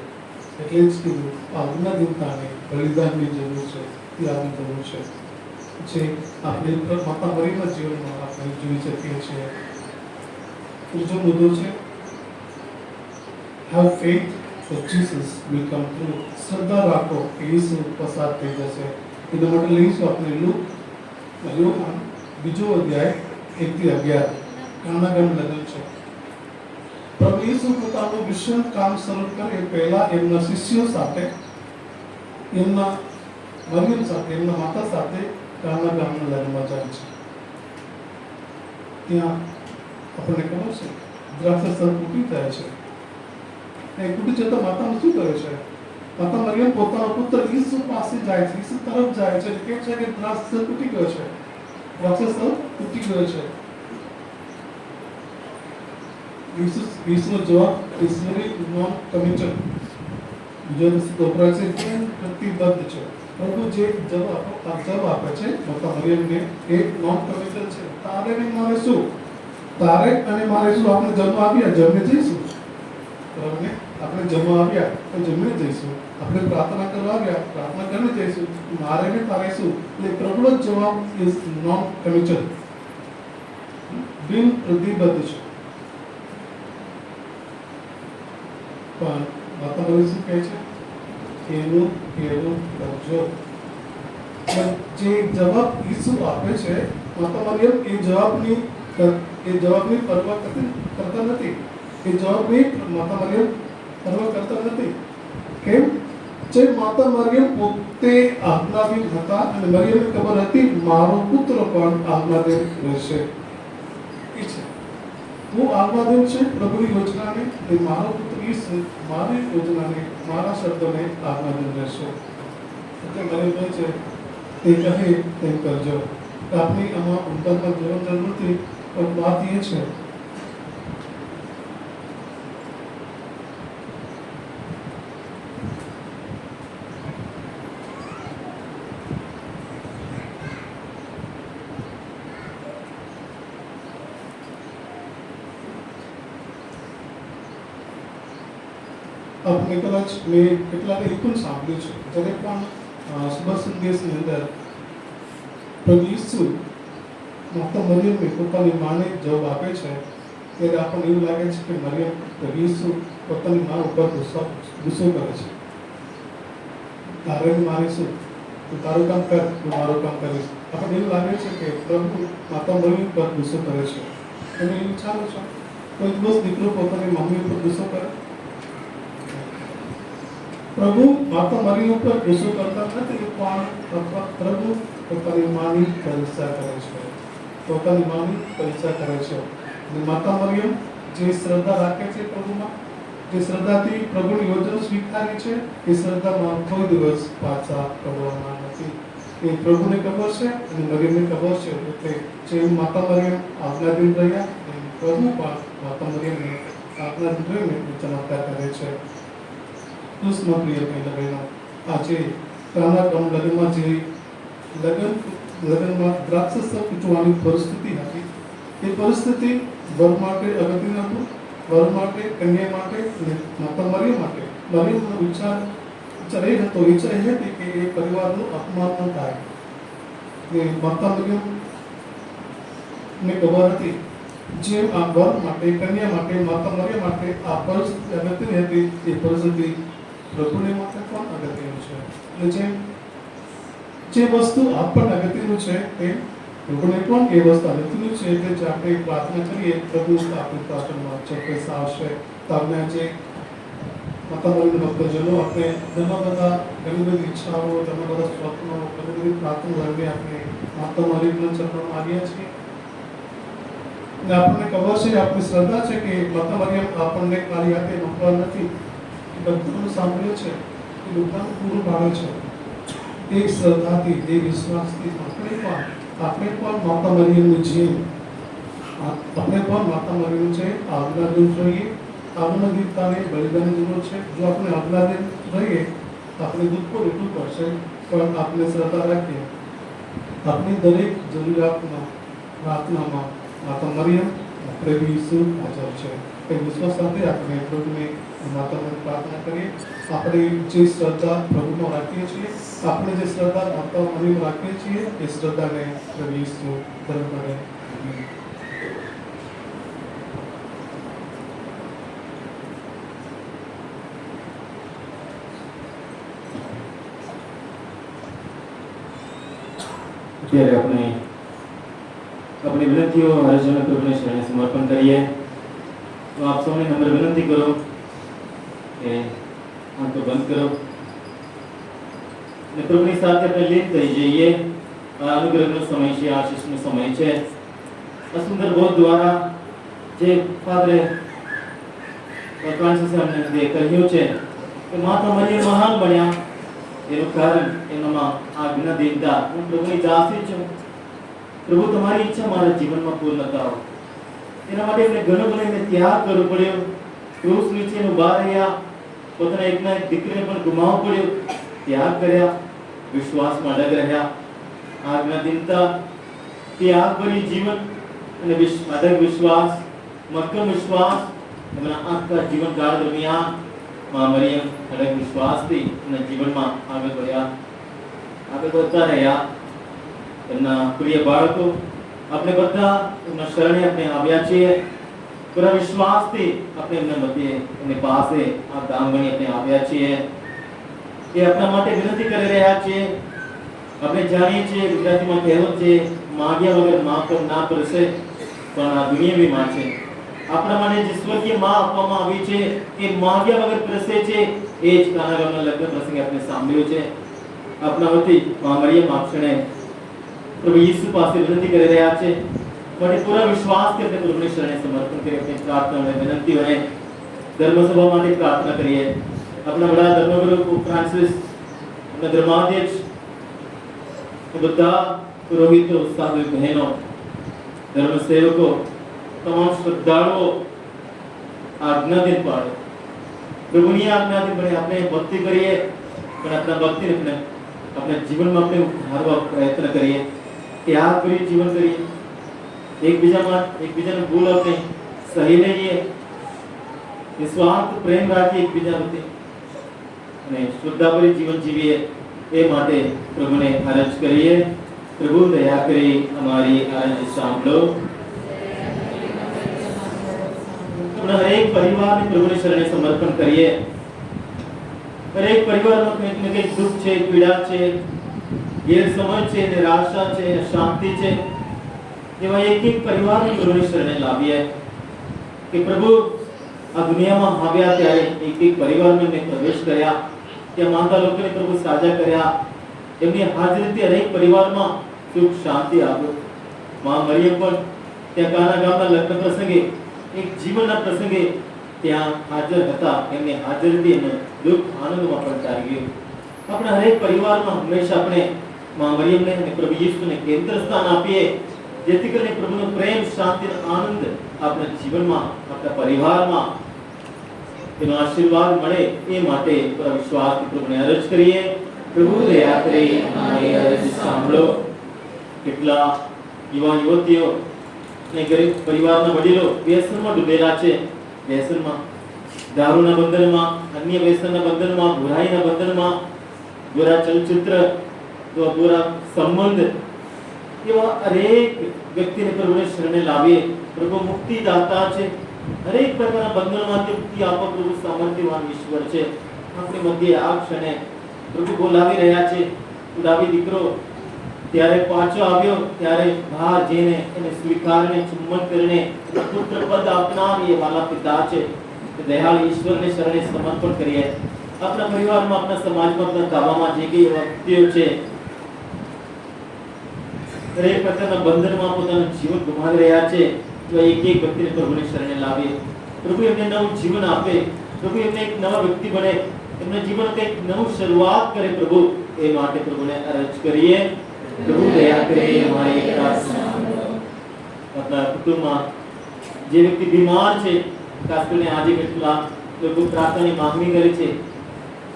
એટલે જ કીધું આજ્ઞાધીનતાને બલિદાનની જરૂર છે, ત્યાગની જરૂર છે, જે આપણે માતા મરિયમના જીવનમાં આપણે જોઈ શકીએ છીએ. ત્રીજો મુદ્દો છે have faith that Jesus will come through. શ્રદ્ધા રાખો કે ઈસુ પસાર થઈ જશે. એના માટે લઈશું આપણે યોહાન 2 અધ્યાય 1-11 કાનાગાન લગ્ન છે. પ્રભુ ઈસુ પોતાનું મિશન કામ શરૂ કરે પહેલા એમના શિષ્યો સાથે, એમના મરિયમ સાથે, એમના માતા સાથે કાનાગાનના લગ્નમાં જાય છે. ત્યાં આપણને ખબર છે દ્રાક્ષરસ તૂટી જાય છે. એ તૂટી જતા માતાનું શું કરે છે? માતા મરિયમ પોતાના પુત્ર ઈસુ પાસે જાય છે, ઈસુ તરફ જાય છે, કહે છે કે દ્રાક્ષરસ તૂટી ગયો છે, દ્રાક્ષરસ તૂટી ગયો છે. ઈસુનો જવાબ ઈશ્વરી નોન કમિટેડ બીજો વપરાય છે તે પ્રતિબદ્ધ છે. પ્રભુ જે જવાબ આપે છે માતા મરિયમને એ નોન કમિટેડ છે. તારે ને મારે શું? તારે અને મારે શું? આપણે જન્મ આપ્યા, જન્મે જઈશું. બરાબર? આપણે જન્મ આપ્યા તો જન્મે જઈશું. આપણે પ્રાર્થના કરવા આવ્યા, પ્રાર્થના કરીને જઈશું. મારે ને તારે શું? એટલે પ્રભુનો જવાબ ઇઝ નોન કમિટેડ, બિન પ્રતિબદ્ધ છે. પણ માતા મરિયમ શું કહે છે? એનું કરજો. જે જવાબ ઈસુ આપે છે માતા મરિયમ એ જવાબની પરવા કરતા નથી. એ જવાબની માતા મરિયમ પરવા કરતા નથી. કેમ? જે માતા મરિયમ પોતે આજ્ઞાધીન હતા અને મરિયમને ખબર હતી મારો પુત્ર પણ આજ્ઞાધીન રહેશે. એ છે હું આજ્ઞાધીન છે પ્રભુની યોજનાને, અને મારો પુત્ર ઈસુ મારી યોજનાને, મારા શબ્દોને આજ્ઞાધીન રહેશે. એટલે મરિયમ છે તે કહે તેમ કરજો. આપણી આમાં ઊંડાણમાં જવાની જરૂર નથી, પણ વાત એ છે આપણે કદાચ મેં કેટલાક એ પણ સાંભળ્યું છે જ્યારે પણ સુબહ સંદેશની અંદર પ્રભુ ઈસુ માતા મરિયમને પોતાની માને જવાબ આપે છે ત્યારે આપણને એવું લાગે છે કે મરિયમ પ્રભુ ઈસુ પોતાની મા ઉપર ગુસ્સો કરે છે. તારે મારે શું? તું તારું કામ કર, હું મારું કામ કરીશ. આપણને એવું લાગે છે કે પ્રભુ માતા મરિયમ પર ગુસ્સો કરે છે. તમે એવું વિચારો છો કોઈ દિવસ દીકરો પોતાની મમ્મી ઉપર ગુસ્સો કરે? પ્રભુ માતા મરિયમ ઉપર ગુસ્સો કરતા નથી, પણ પ્રભુ પોતાની માની પરીક્ષા કરે છે, પોતાની માની પરીક્ષા કરે છે. અને માતા મરિયમ જે શ્રદ્ધા રાખે છે પ્રભુમાં, જે શ્રદ્ધાથી પ્રભુની યોજના સ્વીકારી છે, એ શ્રદ્ધામાં કોઈ દિવસ પાછા પડવાના નથી. એ પ્રભુને ખબર છે અને મરિયમને ખબર છે. એટલે જે માતા મરિયમ આજ્ઞાધીન રહ્યા એમ પ્રભુ પણ માતા મરિયમને આજ્ઞાધીન રહીને ચમત્કાર કરે છે. કૃષ્ણ પ્રિય ભાઈ બહેનો, આજે કાના લગ્નમાં જે લગ્નમાં દ્રાક્ષરસ તૂટવાની પરિસ્થિતિ હતી, એ પરિસ્થિતિ વર માટે અગત્યનું હતું. વર માટે, કન્યા માટે અને માતા મરિયમ માટે. મરિયમનો વિચાર એ હતો, વિચાર એ હતી કે એ પરિવારનું અપમાન ન થાય. ને માતા મરિયમને ખબર હતી જે આ વર માટે, કન્યા માટે, માતા મરિયમ માટે આ પરિસ્થિતિ અગત્યની હતી. એ પરિસ્થિતિ પ્રભુને માટે પણ અગત્યનું છે. એટલે જે વસ્તુ આપણને અગત્યનું છે એ પ્રભુને પણ એ વસ્તુ અગત્યનું છે. એટલે જે આપણે પ્રાર્થના કરીએ પ્રભુ આપણી પ્રાર્થનામાં ચોક્કસ આવશે. તો આપણે જે માતા મરિયમના ભક્તજનો આપણે ઘણી બધી ઈચ્છાઓ, ઘણા બધા સ્વપ્નો, ઘણી બધી પ્રાર્થના લઈને આપણે માતા મરિયમના ચરણોમાં આવ્યા છીએ. અને આપણને ખબર છે, આપણી શ્રદ્ધા છે કે માતા મરિયમ આપણને ખાલી હાથે મોકલવા નથી, બધું સાંભળ્યું છે, એ બધાનું પૂરું પાડે છે. એ શ્રદ્ધાથી, એ વિશ્વાસથી આપણે પણ માતા મરિયમની જેમ આપણે પણ માતા મરિયમ છે આજ્ઞાધીન રહીએ. આજ્ઞાધીનતાને બલિદાનની જરૂર છે. જો આપણે આજ્ઞાધીન રહીએ આપણે દુઃખ પર એટલું પડશે, પણ આપણે શ્રદ્ધા રાખીએ આપણી દરેક જરૂરિયાતમાં પ્રાર્થનામાં માતા મરિયમ પ્રભુ ઈસુ હાજર છે. એ વિશ્વાસ સાથે આપણે પ્રભુને માતાને પ્રાર્થના કરીએ. આપણે જે શ્રદ્ધા પ્રભુમાં રાખીએ છીએ, આપણે જે શ્રદ્ધા માતા મરિયમ રાખીએ છીએ, એ શ્રદ્ધાને પ્રભુ ઈસુ ધર્મ કરે. અત્યારે આપણે આપણી વિનંતીઓ હરિજન પ્રભુને શરણે સમર્પણ કરીએ. તો આપ સૌને નમ્ર વિનંતી કરો કે આંખો બંધ કરો અને પ્રભુની સાથે આપણે લીન થઈ જઈએ. આ અનુગ્રહનો સમય છે, આશીષનો સમય છે. આ સુંદર બોધ દ્વારા જે ફાદરે ફ્રાન્સિસે અમને જે કહ્યું છે કે માતા મરિયમ મહાન બન્યા એનું કારણ એનામાં આ જ્ઞાનદીનતા. હું પ્રભુની દાસી છું, પ્રભુ તમારી ઈચ્છા મારા જીવનમાં પૂર્ણ કરો. એના માટે એમને ઘણો બધો એમને ત્યાગ કરવો પડ્યો. ક્રૂસ નીચે ઊભા રહ્યા, પોતાના એકના એક દીકરીને પણ ગુમાવવો પડ્યો, ત્યાગ કર્યા, વિશ્વાસમાં અડગ રહ્યા. આ જ્ઞાનદીનતા, ત્યાગભરી જીવન અને અડગ વિશ્વાસ, મક્કમ વિશ્વાસ એમના આખા જીવનકાળ દરમિયાન માં મરિયમ અડગ વિશ્વાસથી એમના જીવનમાં આગળ વધતા રહ્યા. એમના પ્રિય બાળકો, આપણે બધા એમના શરણે આપણે આવ્યા છીએ. પૂરા વિશ્વાસથી આપણે એમના મધ્યે એમની પાસે આ દાંગણી આપણે આવ્યા છીએ. એ આપણા માટે વિનંતી કરી રહ્યા છીએ. આપણે જાણીએ છીએ, ગુજરાતીમાં કહેવત છે, માગ્યા વગર માં પર ના પરસે, પણ આ દુનિયાવી માં છે. આપણા માટે જે સ્વર્ગીય માં આપવામાં આવી છે એ માગ્યા વગર પરસે છે. એ જ કાનાગામના લગ્ન પ્રસંગે આપણે સાંભળ્યું છે. આપણા વતી માં મરિયમ આપશણે પ્રભુ ઈસુ પાસે વિનંતી કરી રહ્યા છે. માટે પૂરા વિશ્વાસથી આપણે પ્રભુની શરણે સમર્પણ કરી આપણી પ્રાર્થના અને વિનંતીઓને ધર્મસભા માટે પ્રાર્થના કરીએ. આપણા વડા ધર્મગુરુ પોપ ફ્રાન્સિસ, આપણા ધર્માધ્યક્ષ, બધા પુરોહિતો, સાધુ બહેનો, ધર્મસેવકો, તમામ શ્રદ્ધાળુઓ આજ્ઞાધીન પાડે. પ્રભુની આજ્ઞાધીન પડે આપણે ભક્તિ કરીએ, પણ આપણા ભક્તિને આપણે જીવનમાં આપણે ઉતારવા પ્રયત્ન કરીએ, ત્યાગ કરી જીવન કરીએ, એકબીજાને ભૂલ આપણે સહી લઈએ, નિસ્વાર્થ પ્રેમ રાખીએ એકબીજા પ્રત્યે અને શુદ્ધાભરી જીવન જીવીએ. એ માટે પ્રભુને અરજ કરીએ. પ્રભુ દયા કરી અમારી અરજ સાંભળો. આપણા હરેક પરિવારને પ્રભુની શરણે સમર્પણ કરીએ. હરેક પરિવારમાં કંઈક ને કંઈક દુઃખ છે, પીડા છે, ગેરસમજ છે, નિરાશા છે, અશાંતિ છે. એવા એક એક પરિવારને પ્રભુની શરણે લાવીએ કે પ્રભુ આ દુનિયામાં આવ્યા ત્યારે એક એક પરિવારમાં મેં પ્રવેશ કર્યા, ત્યાં માતા લોકોને પ્રભુ સાજા કર્યા. એમની હાજરીથી હરેક પરિવારમાં સુખ શાંતિ આપો. માં મરિયમ પણ ત્યાં કાના ગામના લગ્ન પ્રસંગે, એક જીવનના પ્રસંગે ત્યાં હાજર હતા. એમની હાજરીથી એમનું દુઃખ આનંદમાં પણ ચાલી ગયું. આપણા હરેક પરિવારમાં હંમેશા આપણે માં મરિયમને અને પ્રભુ ઈસુને કેન્દ્ર સ્થાન આપીએ, જેથી કરીને પ્રભુનો પ્રેમ, શાંતિ અને આનંદ આપણા જીવનમાં, આપણા પરિવારમાં એનો આશીર્વાદ મળે. એ માટે પૂરા વિશ્વાસથી પ્રભુને અરજ કરીએ. પ્રભુ દયા કરી અમારી અરજ સાંભળો. કેટલા યુવા યુવતીઓ અને ગરીબ પરિવારના વડીલો વ્યસનમાં ડૂબેલા છે. વ્યસનમાં, દારૂના બંધનમાં, અન્ય વ્યસનના બંધનમાં, બુરાઈના બંધનમાં, બુરા ચલચિત્ર, બુરા સંબંધ, એવા હરેક વ્યક્તિને પ્રભુને શરણે લાવીએ. પ્રભુ મુક્તિદાતા છે. હરેક પ્રકારના બંધનમાંથી મુક્તિ આપવા પ્રભુ સામર્થ્યવાન ઈશ્વર છે. આપણી મધ્યે આ ક્ષણે પ્રભુ બોલાવી રહ્યા છે. દાવી દીકરો ત્યારે પાછો આવ્યો, ત્યારે બહાર જઈને એને સ્વીકારીને ચુંબન કરીને પુત્ર પદ આપનાર એ વાલા પિતા છે. દયાળ ઈશ્વરને શરણે સમર્પણ કરીએ. આપણા પરિવારમાં, આપણા સમાજમાં, આપણા ગામમાં જે કઈ વ્યક્તિઓ છે દરેક પ્રકારના બંધનમાં પોતાનું જીવન ગુમાવી રહ્યા છે, તો એક એક વ્યક્તિને પ્રભુની શરણે લાવીએ. પ્રભુ એમને નવું જીવન આપે. પ્રભુ એમને એક નવા વ્યક્તિ બને, એમના જીવન કંઈક નવું શરૂઆત કરે. પ્રભુ એ માટે પ્રભુને અરજ કરીએ. પ્રભુ દયા કરી અમારી પ્રાર્થના. આપણા કુટુંબમાં જે વ્યક્તિ બીમાર છે, ખાસ કરીને આજે કેટલા લોકો પ્રાર્થનાની માંગણી કરે છે,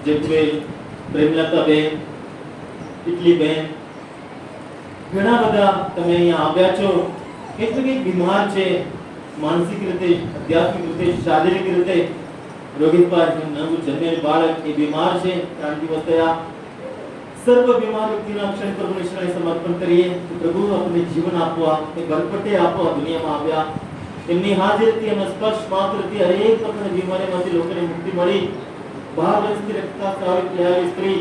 જેમ પ્રેમલતા બેન, ટીટલી બેન, ઘણા બધા તમે અહીંયા આવ્યા છો. કેટલીક બીમાર છે, માનસિક રીતે, આધ્યાત્મિક રીતે, શારીરિક રીતે. રોહિત ભાઈ નવું જન્મેલ બાળક એ બીમાર છે, 3 દિવસ થયા. સર્વ બીમાર વ્યક્તિના અક્ષર પ્રભુની શરણે સમર્પણ કરીએ. પ્રભુ આપણને જીવન આપવા, એ ભરપટે આપવા દુનિયામાં આવ્યા. એમની હાજરીથી, એમના સ્પર્શ માત્રથી હરેક પ્રકારની બીમારીમાંથી લોકોને મુક્તિ મળી. 12 વર્ષથી રક્તસ્રાવ થયેલી સ્ત્રી,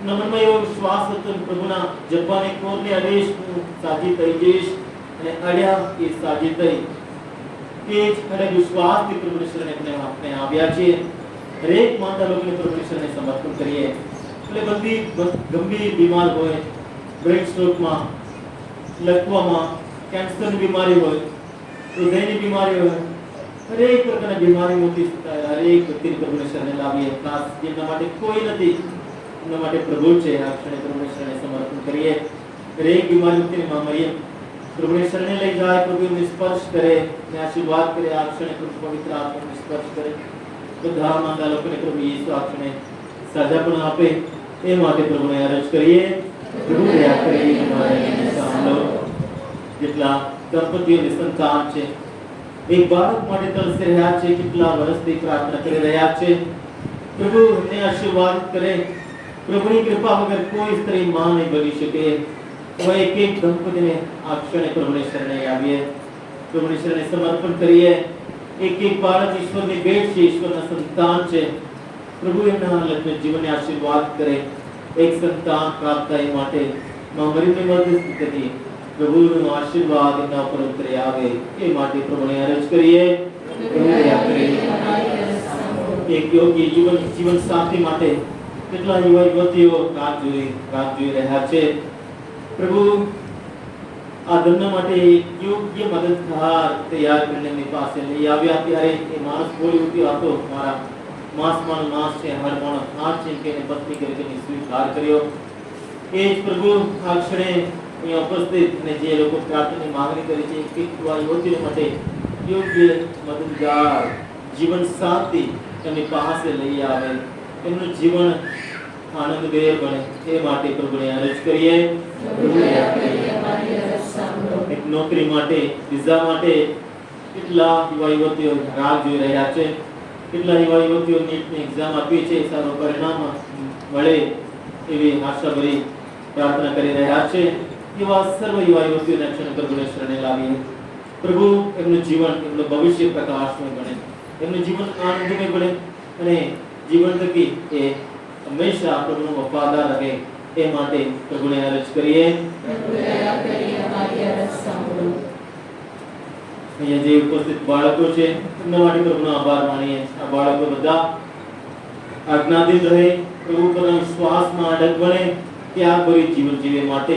મનમાં એવો વિશ્વાસ હતો પ્રભુના જપવાને કોરને અડીશ, હું સાજી થઈ જઈશ, અને અડ્યા એ સાજી થઈ. એ જ ખરે વિશ્વાસથી પ્રભુની શરણે આપણે આવ્યા છીએ. હરેક માતા લોકોને પ્રભુની શરણે સમર્પણ કરીએ. એટલે બધી ગંભીર બીમાર હોય, બ્રેન સ્ટ્રોકમાં, લકવામાં, કેન્સરની બીમારી હોય, હૃદયની બીમારી હોય, હરેક પ્રકારની બીમારીઓથી સતાયેલા હરેક વ્યક્તિને પ્રભુને શરણે લાવીએ. ખાસ જેમના માટે કોઈ નથી, એમના માટે પ્રભુ છે. આ ક્ષણે પ્રભુને શરણે સમર્પણ કરીએ. હરેક બીમારી વ્યક્તિને માં મરિયમ પ્રભુને શરણે લઈ જાય. પ્રભુ એમને સ્પર્શ કરે ને આશીર્વાદ કરે. આ ક્ષણે પ્રભુ પવિત્ર આત્માને સ્પર્શ કરે. બધા માંદા લોકોને પ્રભુ ઈસુ આ ક્ષણે સાજાપણું આપે. એ માટે પ્રભુને અરજ કરીએ. પ્રભુ દયા કરી અમારા સાંભળો. જેટલા દંપતીઓને સંતાન છે, એક બાળક માટે તરસી રહ્યા છે, કેટલા વર્ષથી પ્રાર્થના કરી રહ્યા છે, પ્રભુ એમને આશીર્વાદ કરે. પ્રભુની કૃપા વગર કોઈ સ્ત્રી માં નહીં બની શકે. હવે એક એક દંપતીને આ ક્ષણે પ્રભુની શરણે આવીએ. પ્રભુની શરણે સમર્પણ કરીએ. એક એક બાળક ઈશ્વરની ભેટ છે, ઈશ્વરના સંતાન છે. પ્રભુ એમના લગ્ન જીવનને આશીર્વાદ કરે. એક સંતાન પ્રાપ્ત થાય માટે માં મરિયમની મદદ કરી. પ્રભુનો આશીર્વાદ એમના ઉપર ઉતરી આવે. એ માટે પ્રભુને અરજ કરીએ. એક યોગ્ય જીવન સાથી માટે કેટલા યુવા યુવતીઓ રાહ જોઈ રહ્યા છે. પ્રભુ આ ધંધા માટે યોગ્ય મદદગાર તૈયાર કરીને એમની પાસે લઈ આવ્યા. ત્યારે એ માણસ બોલી ઉઠ્યો હતો, મારા માંસમાં માંસ છે, હર માણસ હાથ છે કે એને પત્ની કરીને સ્વીકાર કર્યો. એ જ પ્રભુ આ ક્ષણે અહીંયા ઉપસ્થિત અને જે લોકો પ્રાર્થનાની માંગણી કરી છે, એક યુવતીઓ માટે યોગ્ય મદદગાર જીવન સાથી એમની પાસે લઈ આવે. એમનું જીવન આનંદભેર બને. એ માટે પ્રભુને અરજ કરીએ. એક નોકરી માટે, વિઝા માટે કેટલા યુવા યુવતીઓ રાહ જોઈ રહ્યા છે. કેટલા યુવા યુવતીઓ નીટની એક્ઝામ આપી છે, સારું પરિણામ મળે એવી આશાભરી પ્રાર્થના કરી રહ્યા છે. એવા સર્વ યુવા યુવતીઓને ક્ષણ પ્રભુને શરણે લાવીએ. પ્રભુ એમનું જીવન, એમનું ભવિષ્ય પ્રકાશમય બને, એમનું જીવન આનંદમય બને અને જીવન થકી એ હંમેશા પ્રભુનો વફાદાર રહે. એ માટે પ્રભુને અરજ કરીએ. અહીંયા જે ઉપસ્થિત બાળકો છે એમના માટે પ્રભુનો આભાર માનીએ. આ બાળકો બધા આજ્ઞાધીન રહે, પ્રભુ પરના વિશ્વાસમાં અડગ બને, ત્યાગભર્યું જીવન જીવે માટે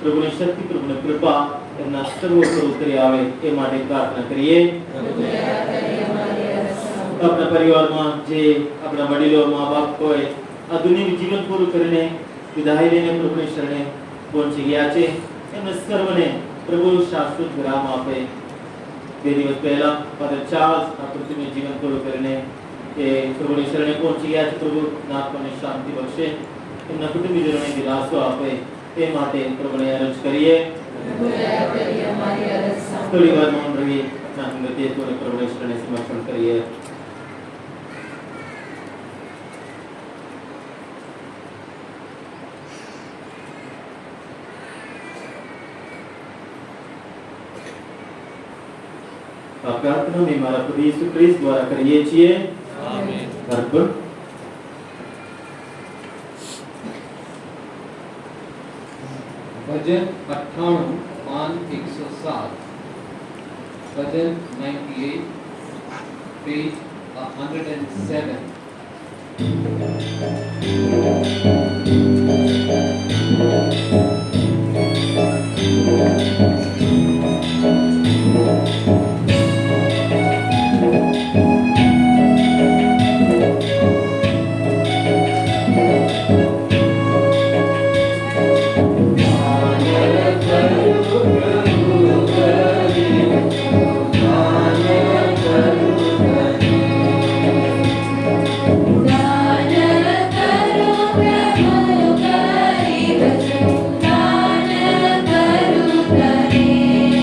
પ્રભુની શક્તિ, પ્રભુની કૃપા એમના સર્વ પર ઉતરી આવે. એ માટે પ્રાર્થના કરીએ. આપણા પરિવારમાં જે આપણા વડીલો, મા બાપ હોય, આ દુનિયાનું જીવન પૂરું કરીને વિદાય લઈને પ્રભુની શરણે પહોંચી ગયા છે, એમને સર્વને પ્રભુ શાશ્વત વિરામ આપે. 2 દિવસ પહેલા ફાધર ચાર્લ્સ આ પૃથ્વીનું જીવન પૂરું કરીને એ પ્રભુની શરણે પહોંચી ગયા છે. પ્રભુ આત્માને શાંતિ બક્ષે, એમના કુટુંબીજનોને દિલાસો આપે. એ માટે પ્રભુને અરજ કરીએ. થોડી વાર મૌન રહી આપણા અંગત પ્રભુને શરણે સમર્પણ કરીએ. આ પ્રાર્થના મેં મારા પ્રભુ ઈસુ ખ્રિસ્ત દ્વારા કરીએ છીએ. આમેન. અર્પણ. ભજન 98 પાન 107, ભજન 98 પેજ 107. દાન કરો પ્રભુ કરી ભજન દાન કરું કરે.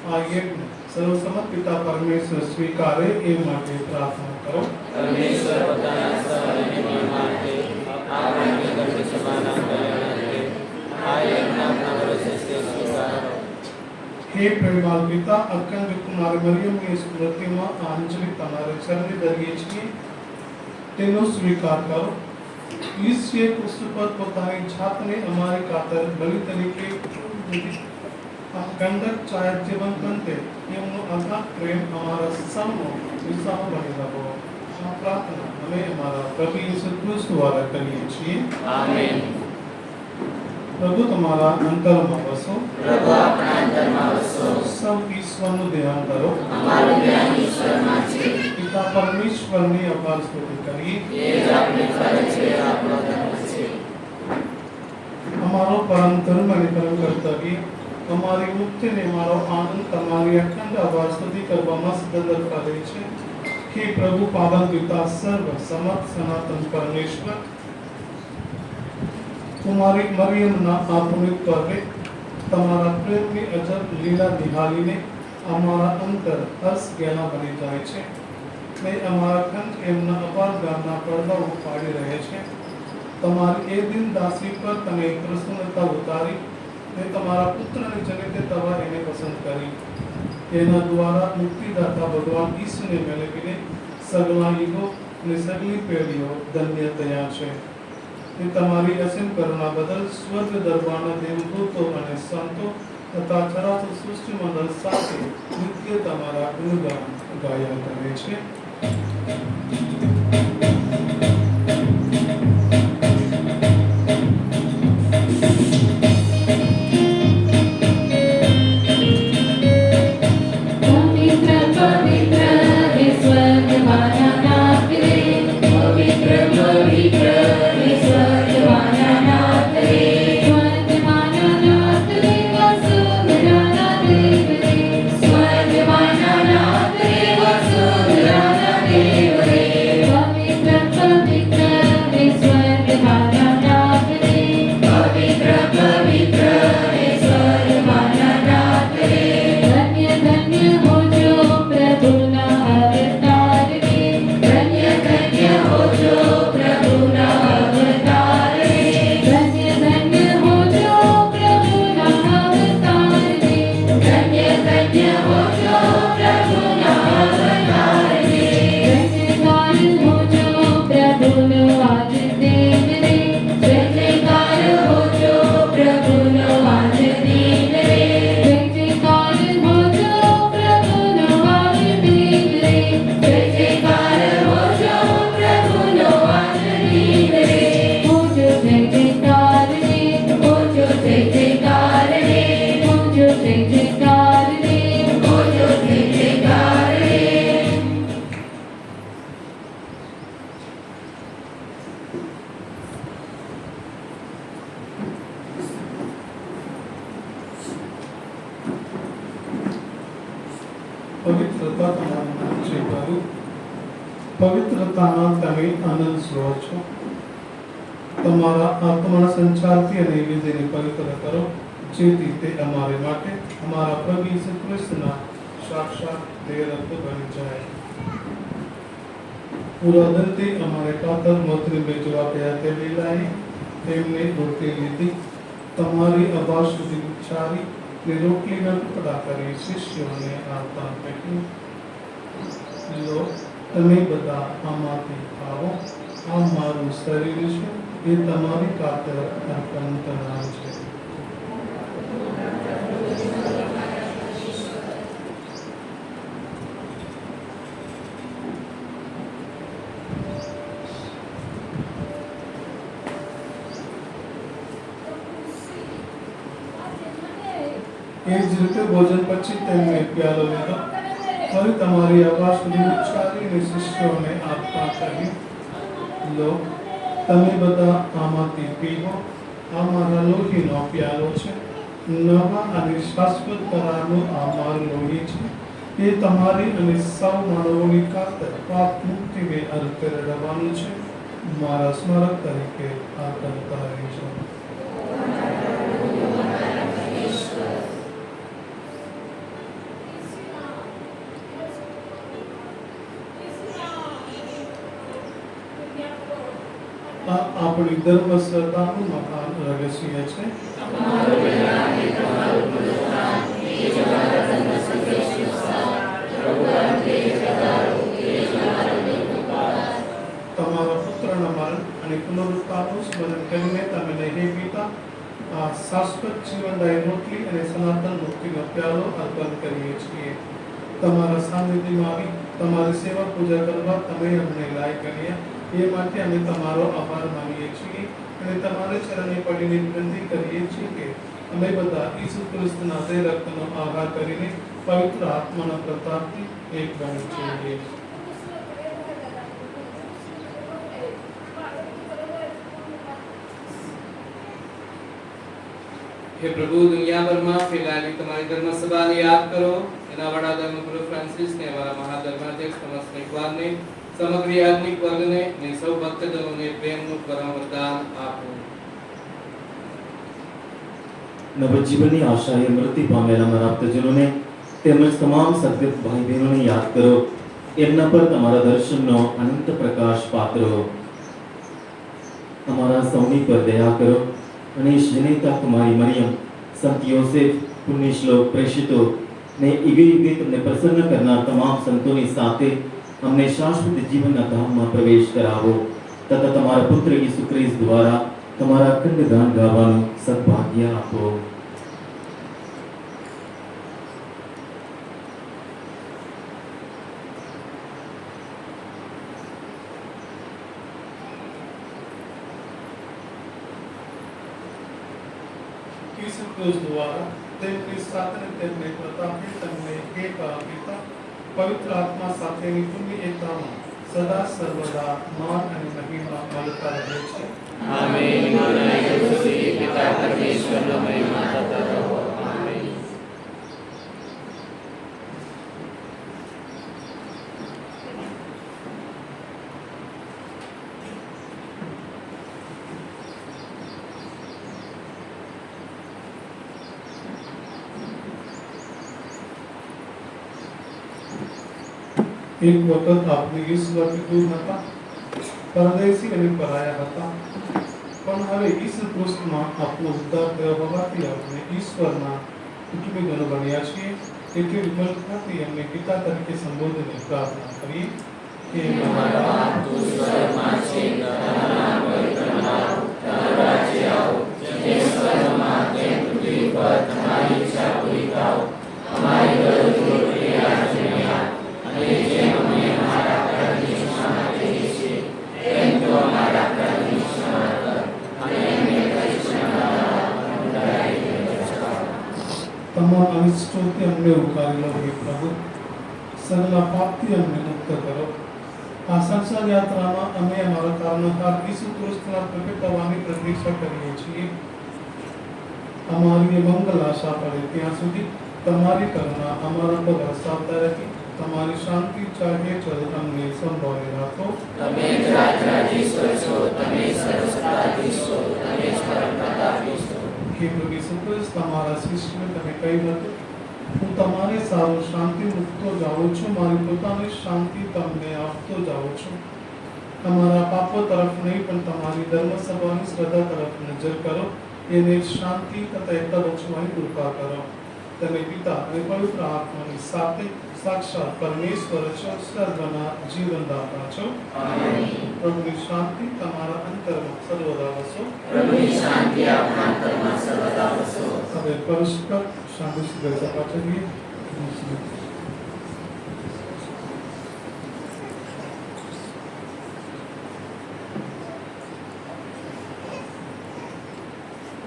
આ યજ્ઞ સર્વસમત પિતા પરમેશ્વર સ્વીકારે એ માટે પ્રાર્થના કરો. પરમેશ્વર પોતાના સહાયને માટે આપણા ધર્મ સભાના કલ્યાણાર્થે આ યજ્ઞ આપના ભરોસે સ્વીકારો. हे प्रेमाल पिता, अखंड कुमारी मरियम की स्मृतिમાં આ અંજલિ તમારે ચરણે ધરીએ છીએ તેનો સ્વીકાર કરો. ઈશ્વરીય કૃષ્ણ પર પોતાની જાતને અમારી ખાતર બલિ તરીકે આ કંદક ચાહે જીવન કંતે એમનો અગાધ પ્રેમ અમારા સૌનો વિસાવ બની રહો. આ પ્રાર્થના અમે અમારા પ્રભુ ઈસુ ખ્રિસ્ત દ્વારા કરીએ છીએ. આમેન. પ્રભુ તમારા અંતરમાં વસો. પ્રભુ આપણા અંતરમાં વસો. સૌ ઈશ્વરનું ધ્યાન કરો. અમારું ધ્યાન ઈશ્વરમાં છે. પિતા પરમેશ્વરની અપાર સ્તુતિ કરીએ. એ જ આપણી ફરજ છે, આપણો ધર્મ છે. અમારો પરમ ધર્મ અને પરમ કર્તવ્ય, અમારી મુક્તિ ને અમારો આનંદ તમારી અખંડ અવાજ સ્તુતિ કરવામાં સતત કરે છે. હે પ્રભુ પાવન પિતા સર્વ સમર્થ સનાતન પરમેશ્વર, કુમારી મરિયમના આપુનિત પર્વે તમારા પ્રેમની અજબ લીલા નિહાળીને અમારા અંતર હર્ષ જ્ઞાના બની જાય છે ને અમારા કંઠ એમના અપાર ગામના પડદાઓ પાડી રહે છે. તમારી એ દિન દાસી પર તમે પ્રસન્નતા ઉતારી ને તમારા પુત્રને જનિત થવા એને પસંદ કરી. તેના દ્વારા મુક્તિદાતા ભગવાન ઈસુને મેળવીને સગલા યુગો અને સગલી પેઢીઓ ધન્ય થયા છે. એ તમારી અસીમ કરુણા બદલ સ્વર્ગ દરબારના દેવદૂતો અને સંતો તથા ચરાચર સૃષ્ટિ મંડળ સાથે નિત્ય તમારા ગુણગાન ગાયા કરે છે. પવિત્રતા તમારું સ્વીકારું. પવિત્રતાના તમે આનંદ સ્રો છો. તમારા આત્માના સંચારથી અને વિધિને પવિત્ર કરો, જેથી તે અમારે માટે અમારા પ્રભુ ઈસુ ખ્રિસ્તના સાક્ષાત દેહ રક્ત બની જાય. પુરાદંતે અમારે કાતર મોતને બેચવા ગયા તે વેલાએ તેમને રોટી લીધી, તમારી અવાજ સુધી ઉચ્ચારી ને રોટલીના ટુકડા કરી શિષ્યોને આપતા કહ્યું, લો, તમે બધા આમાંથી ખાઓ, આ મારું શરીર છે, એ તમારી ખાતર અર્પણ કરાય છે. એ જ રીતે ભોજન પછી તેમને પ્યાલો લીધો, ફરી તમારી અવાજ સુધી ઉચ્ચારીને શિષ્યોને આપતા કહ્યું, લો, તમે બધા આમાંથી પીવો, આ મારા લોહીનો પ્યાલો છે, નવા અને શાશ્વત કરારનો આ મારું લોહી છે, એ તમારી અને સૌ માનવોની ખાતર પાપ મુક્તિને અર્થ કરવાનું છે. મારા સ્મરક તરીકે આ કરતા રહેજો. આ આપણી ધર્મ શ્રદ્ધાનું મહાન રહસ્ય છે. તમારા પુત્રના મરણ અને પુનરુત્થાનનું સ્મરણ કરીને તમે હે પિતા આ શાશ્વત જીવનદાયી રોટલી અને સનાતન મુક્તિનો પ્યાલો અર્પણ કરીએ છીએ. તમારા સાનિધ્યમાં આવી તમારી સેવા પૂજા કરવા તમે અમને લાયક કર્યા, એ માટે અમે તમારો આભાર માનીએ છીએ અને તમારે ચરણે પડીને વિનંતી કરીએ છીએ કે અમે બધા ઈસુ ખ્રિસ્તના દેહ રક્તનો આહાર કરીને પવિત્ર આત્માના પ્રતાપથી એક બની છીએ. हे प्रभु, दुनिया भर में फैलाયેલી તમારી ધર્મ સભાને યાદ કરો. એના વડા ધર્મગુરુ ફ્રાન્સિસને, અમારા મહાધર્માધ્યક્ષ થોમસ મેકવારને, સમગ્ર યાજ્ઞિક વર્ગને અને સૌ ભક્તજનોને પ્રેમનું પરમ વરદાન આપો. નવજીવનની આશાએ મૃત્યુ પામેલા મારા ભક્તજનોને તેમજ તમામ સદગત ભાઈ બહેનોને યાદ કરો. એમના પર તમારા દર્શનનો અનંત પ્રકાશ પાત્રો. અમારા સૌની પર દયા કરો અને જનેતા કુમારી મરિયમ, સંત યોસેફ, પુણ્ય શ્લોક પ્રેષિતો ને યુગે યુગે તમને પ્રસન્ન કરનાર તમામ સંતોની સાથે અમને શાશ્વત જીવનના ધામમાં પ્રવેશ કરાવો તથા તમારા પુત્ર ઈસુ ખ્રિસ્ત દ્વારા તમારા અખંડ ગાન ગાવાનું સદભાગ્ય આપો. ઈસુ ખ્રિસ્ત દ્વારા તેમની સાથે તેમને પ્રતાપે તમને એક પિતા પવિત્ર આત્મા સાથેની પુણ્ય એકતામાં સદા સર્વદા માન અને મહિમા મળતા રહે છે. આમેન. માના યહોવી પિતા પરમેશ્વરનો મહિમા થતો રહો. આમેન. એક વખત આપણે ઈશ્વરથી દૂર હતા, પરદેશી અને પરાયા હતા, પણ હવે ઈસુ ખ્રિસ્તમાં આપણો ઉદ્ધાર થયો હોવાથી આપણે ઈશ્વરના કુટુંબીજનો બન્યા છીએ. તેથી વિમલતાથી અમને પિતા તરીકે સંબોધીને પ્રાર્થના કરીએ કે અમારા તું સ્વર્ગમાં છે, તારું નામ પવિત્ર બનાવો, તારું રાજ્ય આવો, જેમ સ્વર્ગમાં તેમ પૃથ્વી પર તમારી ઈચ્છા પૂરી થાઓ. અમારી દરરોજની રોટલી આજે અમને આપ, અને જેમ અમે અમારા અપરાધીની ક્ષમા કરીએ છીએ તેમ તું અમારા અપરાધની ક્ષમા કર, અને અમને પરીક્ષામાં ન બચાવ. તમામ અનિષ્ટોથી અમને ઉગારી લો હે પ્રભુ. સર્વના પાપથી અમને મુક્ત કરો. આ સંસાર યાત્રામાં અમે અમારા કારણોસર ઈસુ ખ્રિસ્તના પ્રગટ થવાની પ્રતીક્ષા કરીએ છીએ. અમારી મંગલ આશા પડે ત્યાં સુધી તમારી કરુણા અમારા પર વરસાવતા રહી. તમારી શાંતિ ચાહે ચલ અમને સંભાળી રાખો. તમે જ રાજરાધીશ્વર છો, તમે સર્વસત્તાધીશ છો, તમે જ પરમ પ્રતાપીશ છો. હે પ્રભુ ઈસુ ખ્રિસ્ત, તમારા શિષ્યને તમે કહ્યું હતું, હું તમારી સારું શાંતિ મૂકતો જાઉં છું, મારી પોતાની શાંતિ તમને આપતો જાઉં છું. તમારા પાપો તરફ નહીં પણ તમારી ધર્મસભાની શ્રદ્ધા તરફ નજર કરો. એને શાંતિ તથા એકતા બક્ષવાની કૃપા કરો. તમે પિતા અને પવિત્ર આત્માની સાથે સાક્ષાત પરમેશ્વર છો, સર્વના જીવનદાતા છો. આમેન. પ્રભુની શાંતિ તમારા અંતરમાં સર્વદા વસો. પ્રભુની શાંતિ આપણા અંતરમાં સર્વદા વસો. હવે પરસ્પર શાંતિથી ગરબા પાઠવીએ.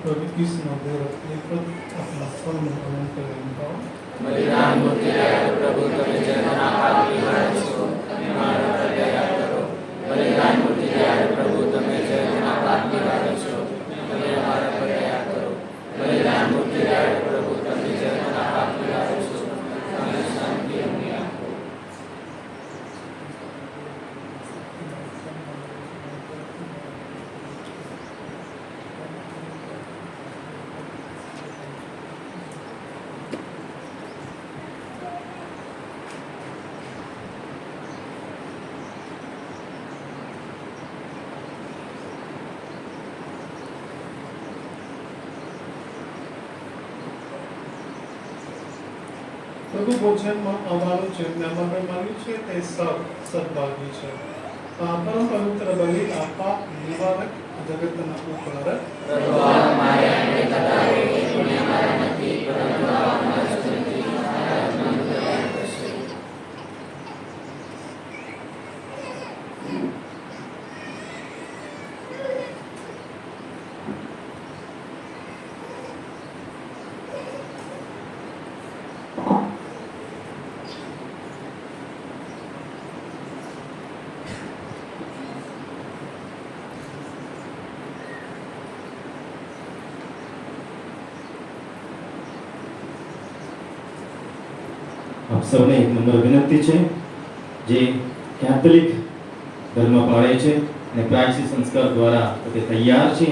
प्रभु कृष्ण देव अपना स्वर्ण अनंत भाव બલિદાન મૂર્તિ દયાળુ પ્રભુ, તમે જગતના પાપી વાળા છો, તમે મારા પર દયા કરો. બલિદાન મૂર્તિ દયાળુ પ્રભુ, તમે જગતના પાપી વાળા છો, તમે મારા પર દયા કરો. બલિદાન મૂર્તિ દયાળુ પ્રભુ, તમે જગતના પાપી વાળા છો, તમે શાંતિ અમને આપો. પ્રભુ ભોજનમાં આવવાનું જેમને અમારે મળ્યું છે તે સદભાગી છે. પરમ પવિત્ર બલિ આપા નિવારક જગતના ઉપકારક પ્રભુ આ અમારે આંગણે કરાવે એ પુણ્ય અમારા નથી, પરંતુ આ અમારા સ્તુતિ અમારા આત્માનું કલ્યાણ કરશે. આપ સૌને એક નંબર વિનંતી છે, જે કેથોલિક ધર્મ પાળે છે અને પ્રાયશ્ચિત સંસ્કાર દ્વારા પોતે તૈયાર છે.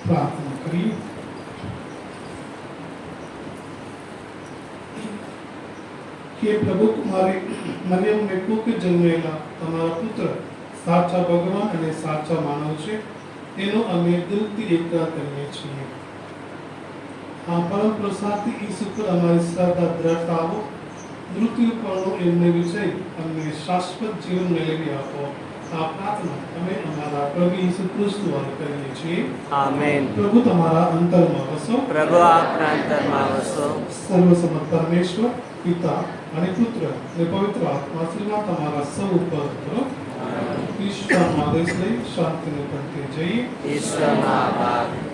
પ્રાર્થના કરીએ. કે પ્રભુ કુમારી મરિયમને કુકે જન્મેલા તમારા પુત્ર સાચા ભગવાન અને સાચા માનવ છે, એનો અમે દિલથી એકતા કરીએ છીએ. આ પરમ પ્રસાદથી ઈસુ પર અમારી શ્રદ્ધા દ્રઢ આવો. મૃત્યુ પરનો એમને વિજય અમને શાશ્વત જીવન મેળવી આપો. આ પ્રાર્થના અમે અમારા પ્રભુ ઈસુ ખ્રિસ્ત દ્વારા કરીએ છીએ. આમેન. પ્રભુ તમારા અંતરમાં વસો. પ્રભુ આપના અંતરમાં વસો. સર્વસમર્થ પરમેશ્વર, પિતા અને પુત્ર અને પવિત્ર આત્માશ્રીમાં તમારા સૌ ઉપર કરો. ઈશ્વરમાં આદેશ લઈ શાંતિને પડતી જઈએ. ઈશ્વરનો આભાર.